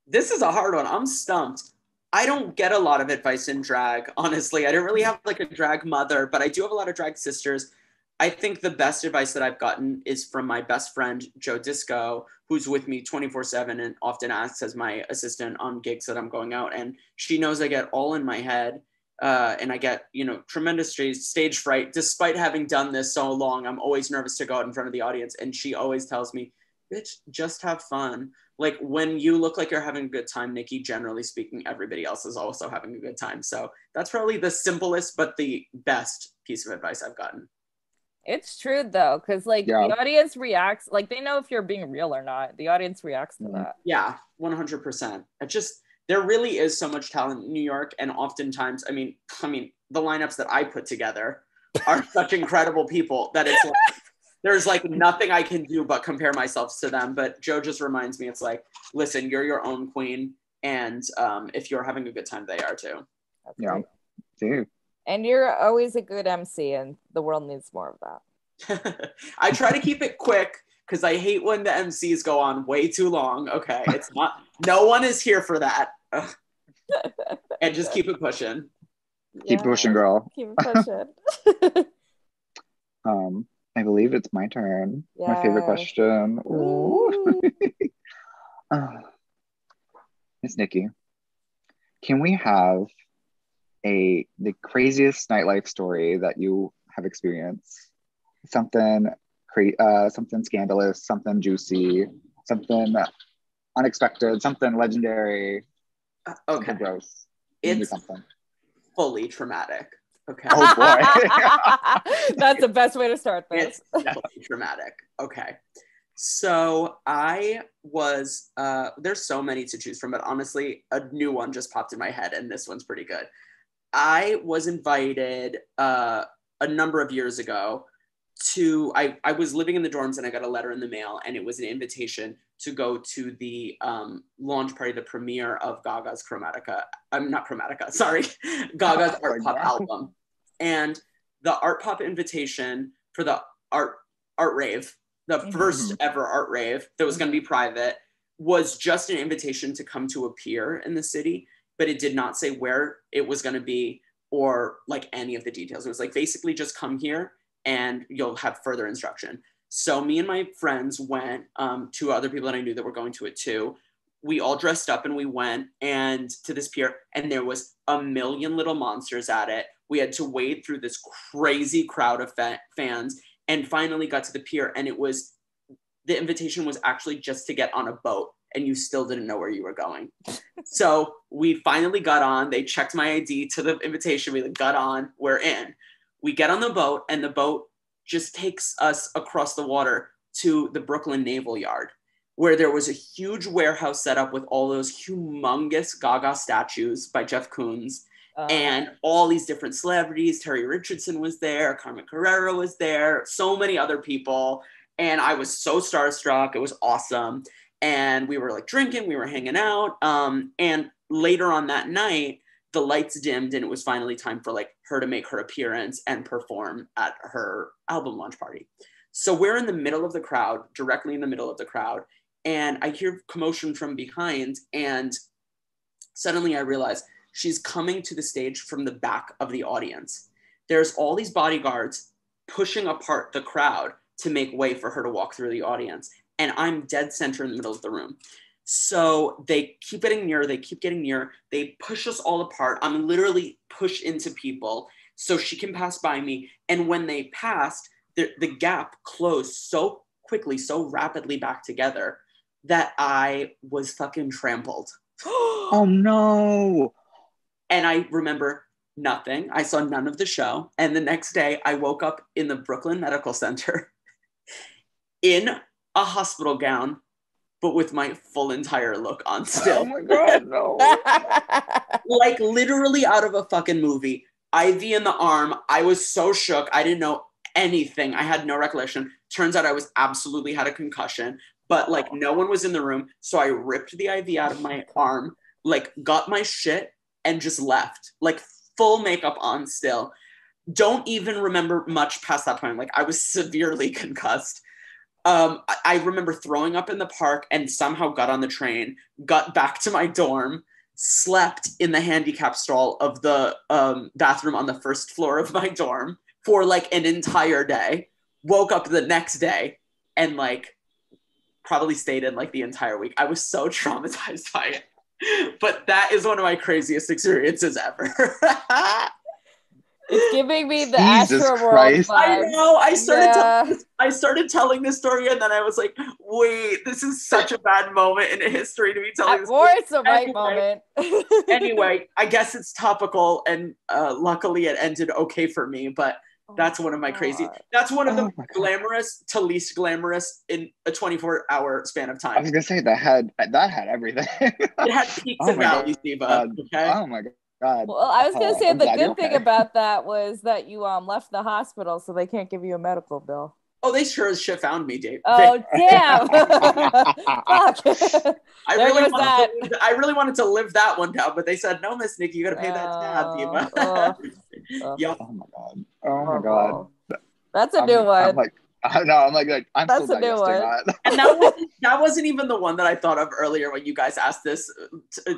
This is a hard one. I'm stumped. I don't get a lot of advice in drag, honestly. I didn't really have like a drag mother, but I do have a lot of drag sisters. I think the best advice that I've gotten is from my best friend, Joe Disco, who's with me 24/7 and often acts as my assistant on gigs that I'm going out. And she knows I get all in my head and I get, tremendous stage fright. Despite having done this so long, I'm always nervous to go out in front of the audience. And she always tells me, bitch, just have fun. Like when you look like you're having a good time, Nikki, generally speaking, everybody else is also having a good time. So that's probably the simplest, but the best piece of advice I've gotten. It's true though, because the audience reacts, like they know if you're being real or not. The audience reacts to that. Yeah, 100%. There really is so much talent in New York, and oftentimes, I mean, the lineups that I put together are such incredible people that it's like, there's like nothing I can do but compare myself to them. But Joe just reminds me, it's like, listen, you're your own queen, and if you're having a good time, they are too. Yeah, dude. And you're always a good MC, and the world needs more of that. I try to keep it quick because I hate when the MCs go on way too long. Okay, it's not. No one is here for that. And just keep it pushing. Keep pushing, girl. Keep it pushing. I believe it's my turn. Yes. My favorite question. Miss Nikki, can we have the craziest nightlife story that you have experienced? Something something scandalous, something juicy, something unexpected, something legendary. Okay. Something gross. It's something fully traumatic. Okay. Oh boy. That's the best way to start this. It's definitely traumatic. Okay. So I was, there's so many to choose from, but honestly, a new one just popped in my head, and this one's pretty good. I was invited a number of years ago I was living in the dorms, and I got a letter in the mail, and it was an invitation to go to the launch party, the premiere of Gaga's Chromatica. Not Chromatica, sorry. Gaga's Art Pop album. And the Art Pop invitation for the art rave, the first ever art rave that was going to be private, was just an invitation to come to a pier in the city, but it did not say where it was going to be or like any of the details. It was like, basically just come here and you'll have further instruction. So me and my friends went, two other people that I knew that were going to it too. We all dressed up and we went and to this pier, and there was a million little monsters at it. We had to wade through this crazy crowd of fans and finally got to the pier, and the invitation was actually just to get on a boat, and you still didn't know where you were going. So we finally got on. They checked my ID to the invitation. We got on, we're in. We get on the boat, and the boat just takes us across the water to the Brooklyn Naval Yard, where there was a huge warehouse set up with all those humongous Gaga statues by Jeff Koons. And all these different celebrities. Terry Richardson was there, Carmen Carrera was there, so many other people. And I was so starstruck. It was awesome. And we were like drinking, we were hanging out. And later on that night, the lights dimmed and it was finally time for like her to make her appearance and perform at her album launch party. So we're in the middle of the crowd, directly in the middle of the crowd. And I hear commotion from behind. And suddenly I realize she's coming to the stage from the back of the audience. There's all these bodyguards pushing apart the crowd to make way for her to walk through the audience. And I'm dead center in the middle of the room. So they keep getting near, they push us all apart. I'm literally pushed into people so she can pass by me. And when they passed, the gap closed so quickly, so rapidly back together that I was fucking trampled. Oh no. And I remember nothing. I saw none of the show. And the next day I woke up in the Brooklyn Medical Center in a hospital gown, but with my full entire look on still. Oh my God, no. Like literally out of a fucking movie. IV in the arm. I was so shook. I didn't know anything. I had no recollection. Turns out I absolutely had a concussion, but like no one was in the room. So I ripped the IV out of my arm, like got my shit, and just left, like full makeup on still. Don't even remember much past that point. Like I was severely concussed. I remember throwing up in the park and somehow got on the train, got back to my dorm, slept in the handicap stall of the bathroom on the first floor of my dorm for like an entire day, woke up the next day and like probably stayed in like the entire week. I was so traumatized by it. But that is one of my craziest experiences ever. It's giving me the Jesus Astro Christ. World vibes. I know. I started telling this story, and then I was like, "Wait, this is such a bad moment in history to be telling." Or it's the right moment. Anyway, I guess it's topical, and luckily it ended okay for me. But that's one of my crazy. That's one of the glamorous to least glamorous in a 24-hour span of time. I was gonna say that had everything. It had peaks and valleys, Diva. Okay. Oh my God. Well, I was gonna say the good thing about that was that you left the hospital, so they can't give you a medical bill. Oh, they sure as shit found me, Dave. Oh, damn. Fuck. I really wanted to live that one down, but they said, no, Miss Nicky, you got to pay that tab, Diva. Yep. Oh my God. Oh my God. That's a new one. I'm like, I'm That's still a new one. that. And that wasn't even the one that I thought of earlier when you guys asked this,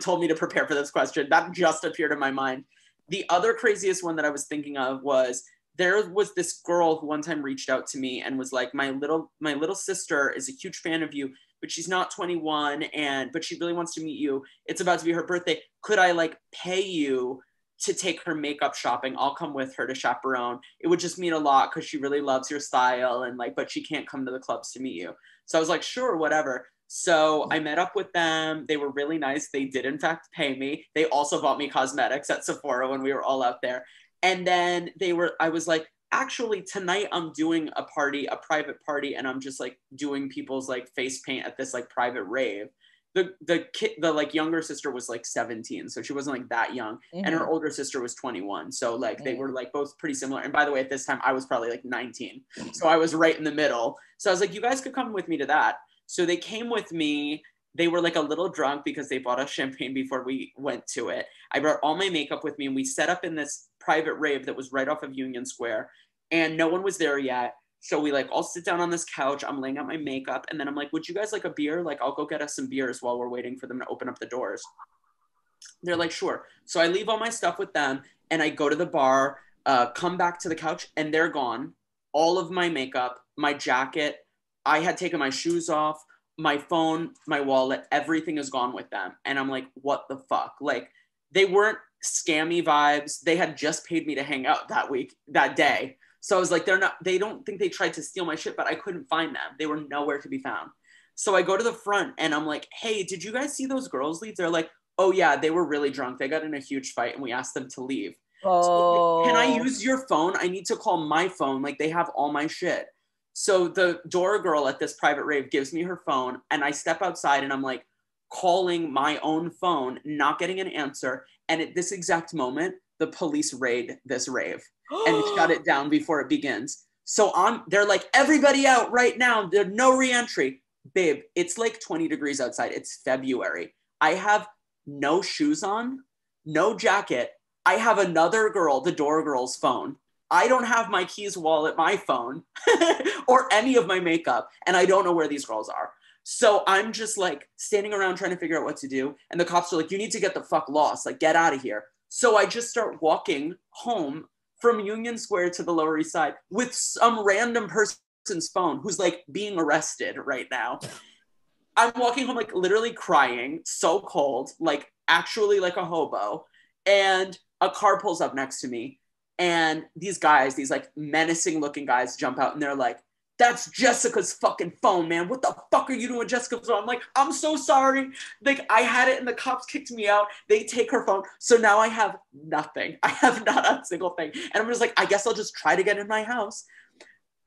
told me to prepare for this question. That just appeared in my mind. The other craziest one that I was thinking of was, there was this girl who one time reached out to me and was like, my little sister is a huge fan of you, but she's not 21 but she really wants to meet you. It's about to be her birthday. Could I like pay you to take her makeup shopping? I'll come with her to chaperone. It would just mean a lot because she really loves your style and like, but she can't come to the clubs to meet you. So I was like, sure, whatever. So I met up with them. They were really nice. They did in fact pay me. They also bought me cosmetics at Sephora when we were all out there. And then I was like, actually tonight I'm doing a private party, and I'm just like doing people's like face paint at this like private rave. The like younger sister was like 17, so she wasn't like that young. Mm-hmm. And her older sister was 21. So like they were like both pretty similar. And by the way, at this time I was probably like 19. So I was right in the middle. So I was like, you guys could come with me to that. So they came with me. They were like a little drunk because they bought us champagne before we went to it. I brought all my makeup with me and we set up in this private rave that was right off of Union Square, and no one was there yet. So we like all sit down on this couch. I'm laying out my makeup, and then I'm like, would you guys like a beer? Like, I'll go get us some beers while we're waiting for them to open up the doors. They're like, sure. So I leave all my stuff with them and I go to the bar, come back to the couch, and they're gone. All of my makeup, my jacket, I had taken my shoes off, my phone, my wallet, everything is gone with them. And I'm like, what the fuck? Like, they weren't scammy vibes. They had just paid me to hang out that day. So I was like, they don't think they tried to steal my shit, but I couldn't find them. They were nowhere to be found. So I go to the front and I'm like, hey, did you guys see those girls leave? They're like, oh yeah, they were really drunk. They got in a huge fight and we asked them to leave. Oh. So like, can I use your phone? I need to call my phone. Like, they have all my shit. So the door girl at this private rave gives me her phone and I step outside and I'm like calling my own phone, not getting an answer. And at this exact moment, the police raid this rave and shut it down before it begins. So they're like, everybody out right now. There's no re-entry. Babe, it's like 20 degrees outside. It's February. I have no shoes on, no jacket. I have another girl, the door girl's phone. I don't have my keys, wallet, my phone, or any of my makeup. And I don't know where these girls are. So I'm just like standing around trying to figure out what to do. And the cops are like, you need to get the fuck lost. Like, get out of here. So I just start walking home from Union Square to the Lower East Side with some random person's phone who's like being arrested right now. I'm walking home like literally crying, so cold, like actually like a hobo. And a car pulls up next to me. And these guys, these like menacing looking guys jump out and they're like, that's Jessica's fucking phone, man. What the fuck are you doing with Jessica's phone? I'm like, I'm so sorry. Like, I had it and the cops kicked me out. They take her phone. So now I have nothing. I have not a single thing. And I'm just like, I guess I'll just try to get in my house.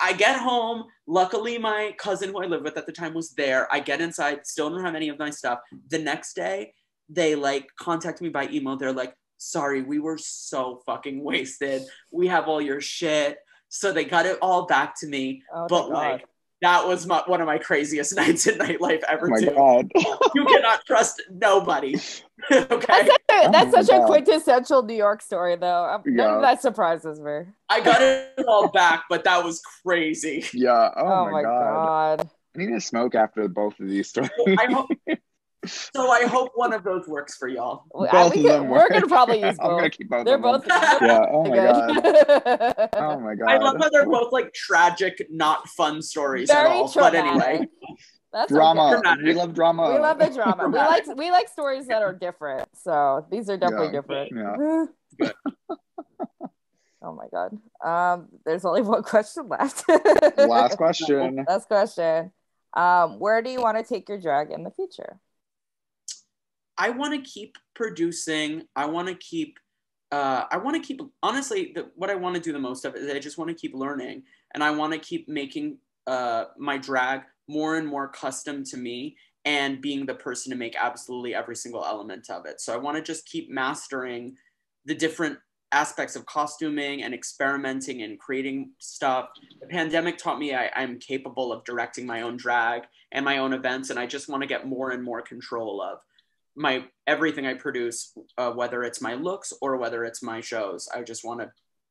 I get home. Luckily, my cousin who I lived with at the time was there. I get inside, still don't have any of my stuff. The next day, they like contact me by email. They're like, sorry, we were so fucking wasted. We have all your shit. So they got it all back to me. Oh, but like, that was one of my craziest nights in nightlife ever. Oh my God. You cannot trust nobody. Okay. That's such a quintessential New York story, though. None of that surprises me. I got it all back, but that was crazy. Yeah. Oh my God. I need to smoke after both of these stories. So I hope one of those works for y'all. We're gonna probably use both. I'm gonna keep both. They're both. Yeah. Oh my God. Oh my God. I love how they're both like tragic, not fun stories at all. Traumatic. But anyway, that's drama. Okay. We love drama. We love the drama. we like stories that are different. So these are definitely different. Yeah. Oh my God. There's only one question left. Last question. Last question. Where do you want to take your drag in the future? I want to keep producing. I want to keep, honestly, what I want to do the most of is I just want to keep learning, and I want to keep making my drag more and more custom to me and being the person to make absolutely every single element of it. So I want to just keep mastering the different aspects of costuming and experimenting and creating stuff. The pandemic taught me I'm capable of directing my own drag and my own events, and I just want to get more and more control of everything I produce, whether it's my looks or whether it's my shows. I just want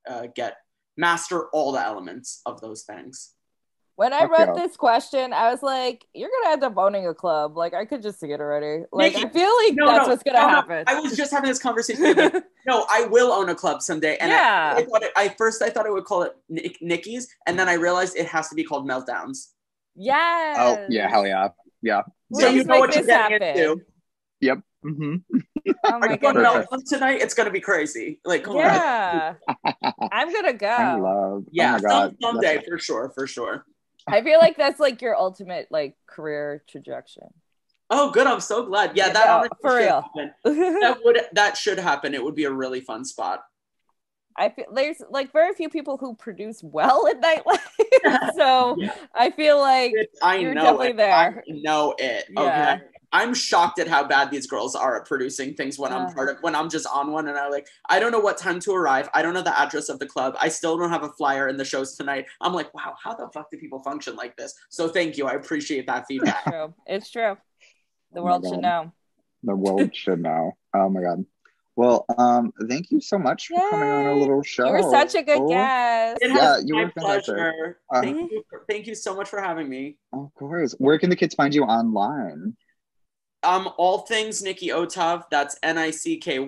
to master all the elements of those things. When I wrote this question, I was like, you're going to end up owning a club. Like, I could just see it already. Like, Nicky, I feel like that's what's going to happen. I was just having this conversation. No, I will own a club someday. And yeah. I thought I would call it Nickys. And then I realized it has to be called Meltdowns. Yes. Oh, yeah. Hell yeah. Yeah. So you know what you're getting into. Yep. Mm-hmm. Oh my God. Tonight, it's going to be crazy. Like, yeah. I'm going to go. Yeah. Someday, for sure. I feel like that's like your ultimate like career trajectory. Oh, good. I'm so glad. Yeah, that for real. That should happen. It would be a really fun spot. I feel there's like very few people who produce well at nightlife, so yeah. I feel like you're definitely there. I know it. Okay. Yeah. I'm shocked at how bad these girls are at producing things when when I'm just on one and I don't know what time to arrive. I don't know the address of the club. I still don't have a flyer in the shows tonight. I'm like, wow, how the fuck do people function like this? So thank you. I appreciate that feedback. It's true. The world should know. The world should know. Oh my God. Well, thank you so much for coming on our little show. You were such a good guest. You were pleasure. Thank you so much for having me. Of course. Where can the kids find you online? All things Nicky Ottav. That's NICKY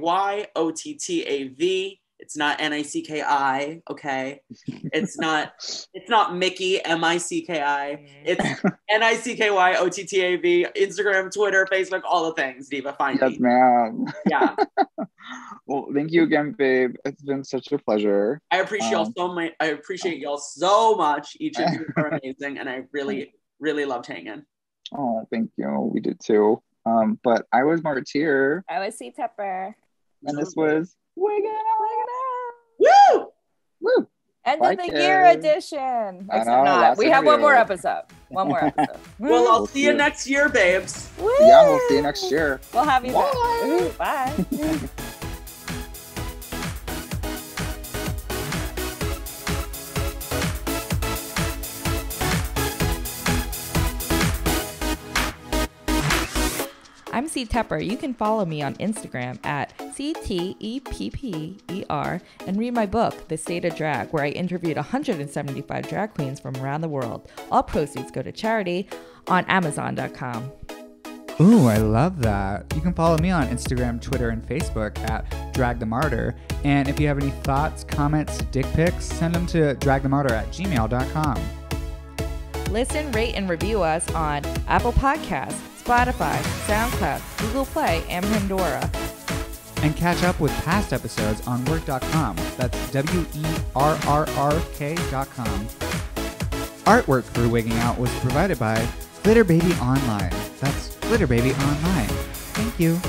OTTAV. It's not NICKI. Okay. It's not Mickey MICKI. It's NICKY OTTAV. Instagram, Twitter, Facebook, all the things. Diva, find me. Yes, ma'am. Yeah. Well, thank you again, babe. It's been such a pleasure. I appreciate y'all so much. I appreciate y'all so much. Each of you are amazing, and I really, really loved hanging. Oh, thank you. We did too. But I was Martyr. I was C Tepper. And this was Wigging. Woo! Woo! End of the year edition. Except not. We have one more episode. Well, I'll see you next year, babes. Woo! Yeah, we'll see you next year. We'll have you there. Bye. I'm C Tepper. You can follow me on Instagram at CTEPPER and read my book, The State of Drag, where I interviewed 175 drag queens from around the world. All proceeds go to charity on Amazon.com. Ooh, I love that. You can follow me on Instagram, Twitter, and Facebook at DragTheMartyr. And if you have any thoughts, comments, dick pics, send them to dragthemartyr@gmail.com. Listen, rate, and review us on Apple Podcasts, Spotify, SoundCloud, Google Play, and Pandora. And catch up with past episodes on WERRRK.com. That's WERRRK.com. Artwork for Wigging Out was provided by Glitter Baby Online. That's Glitter Baby Online. Thank you.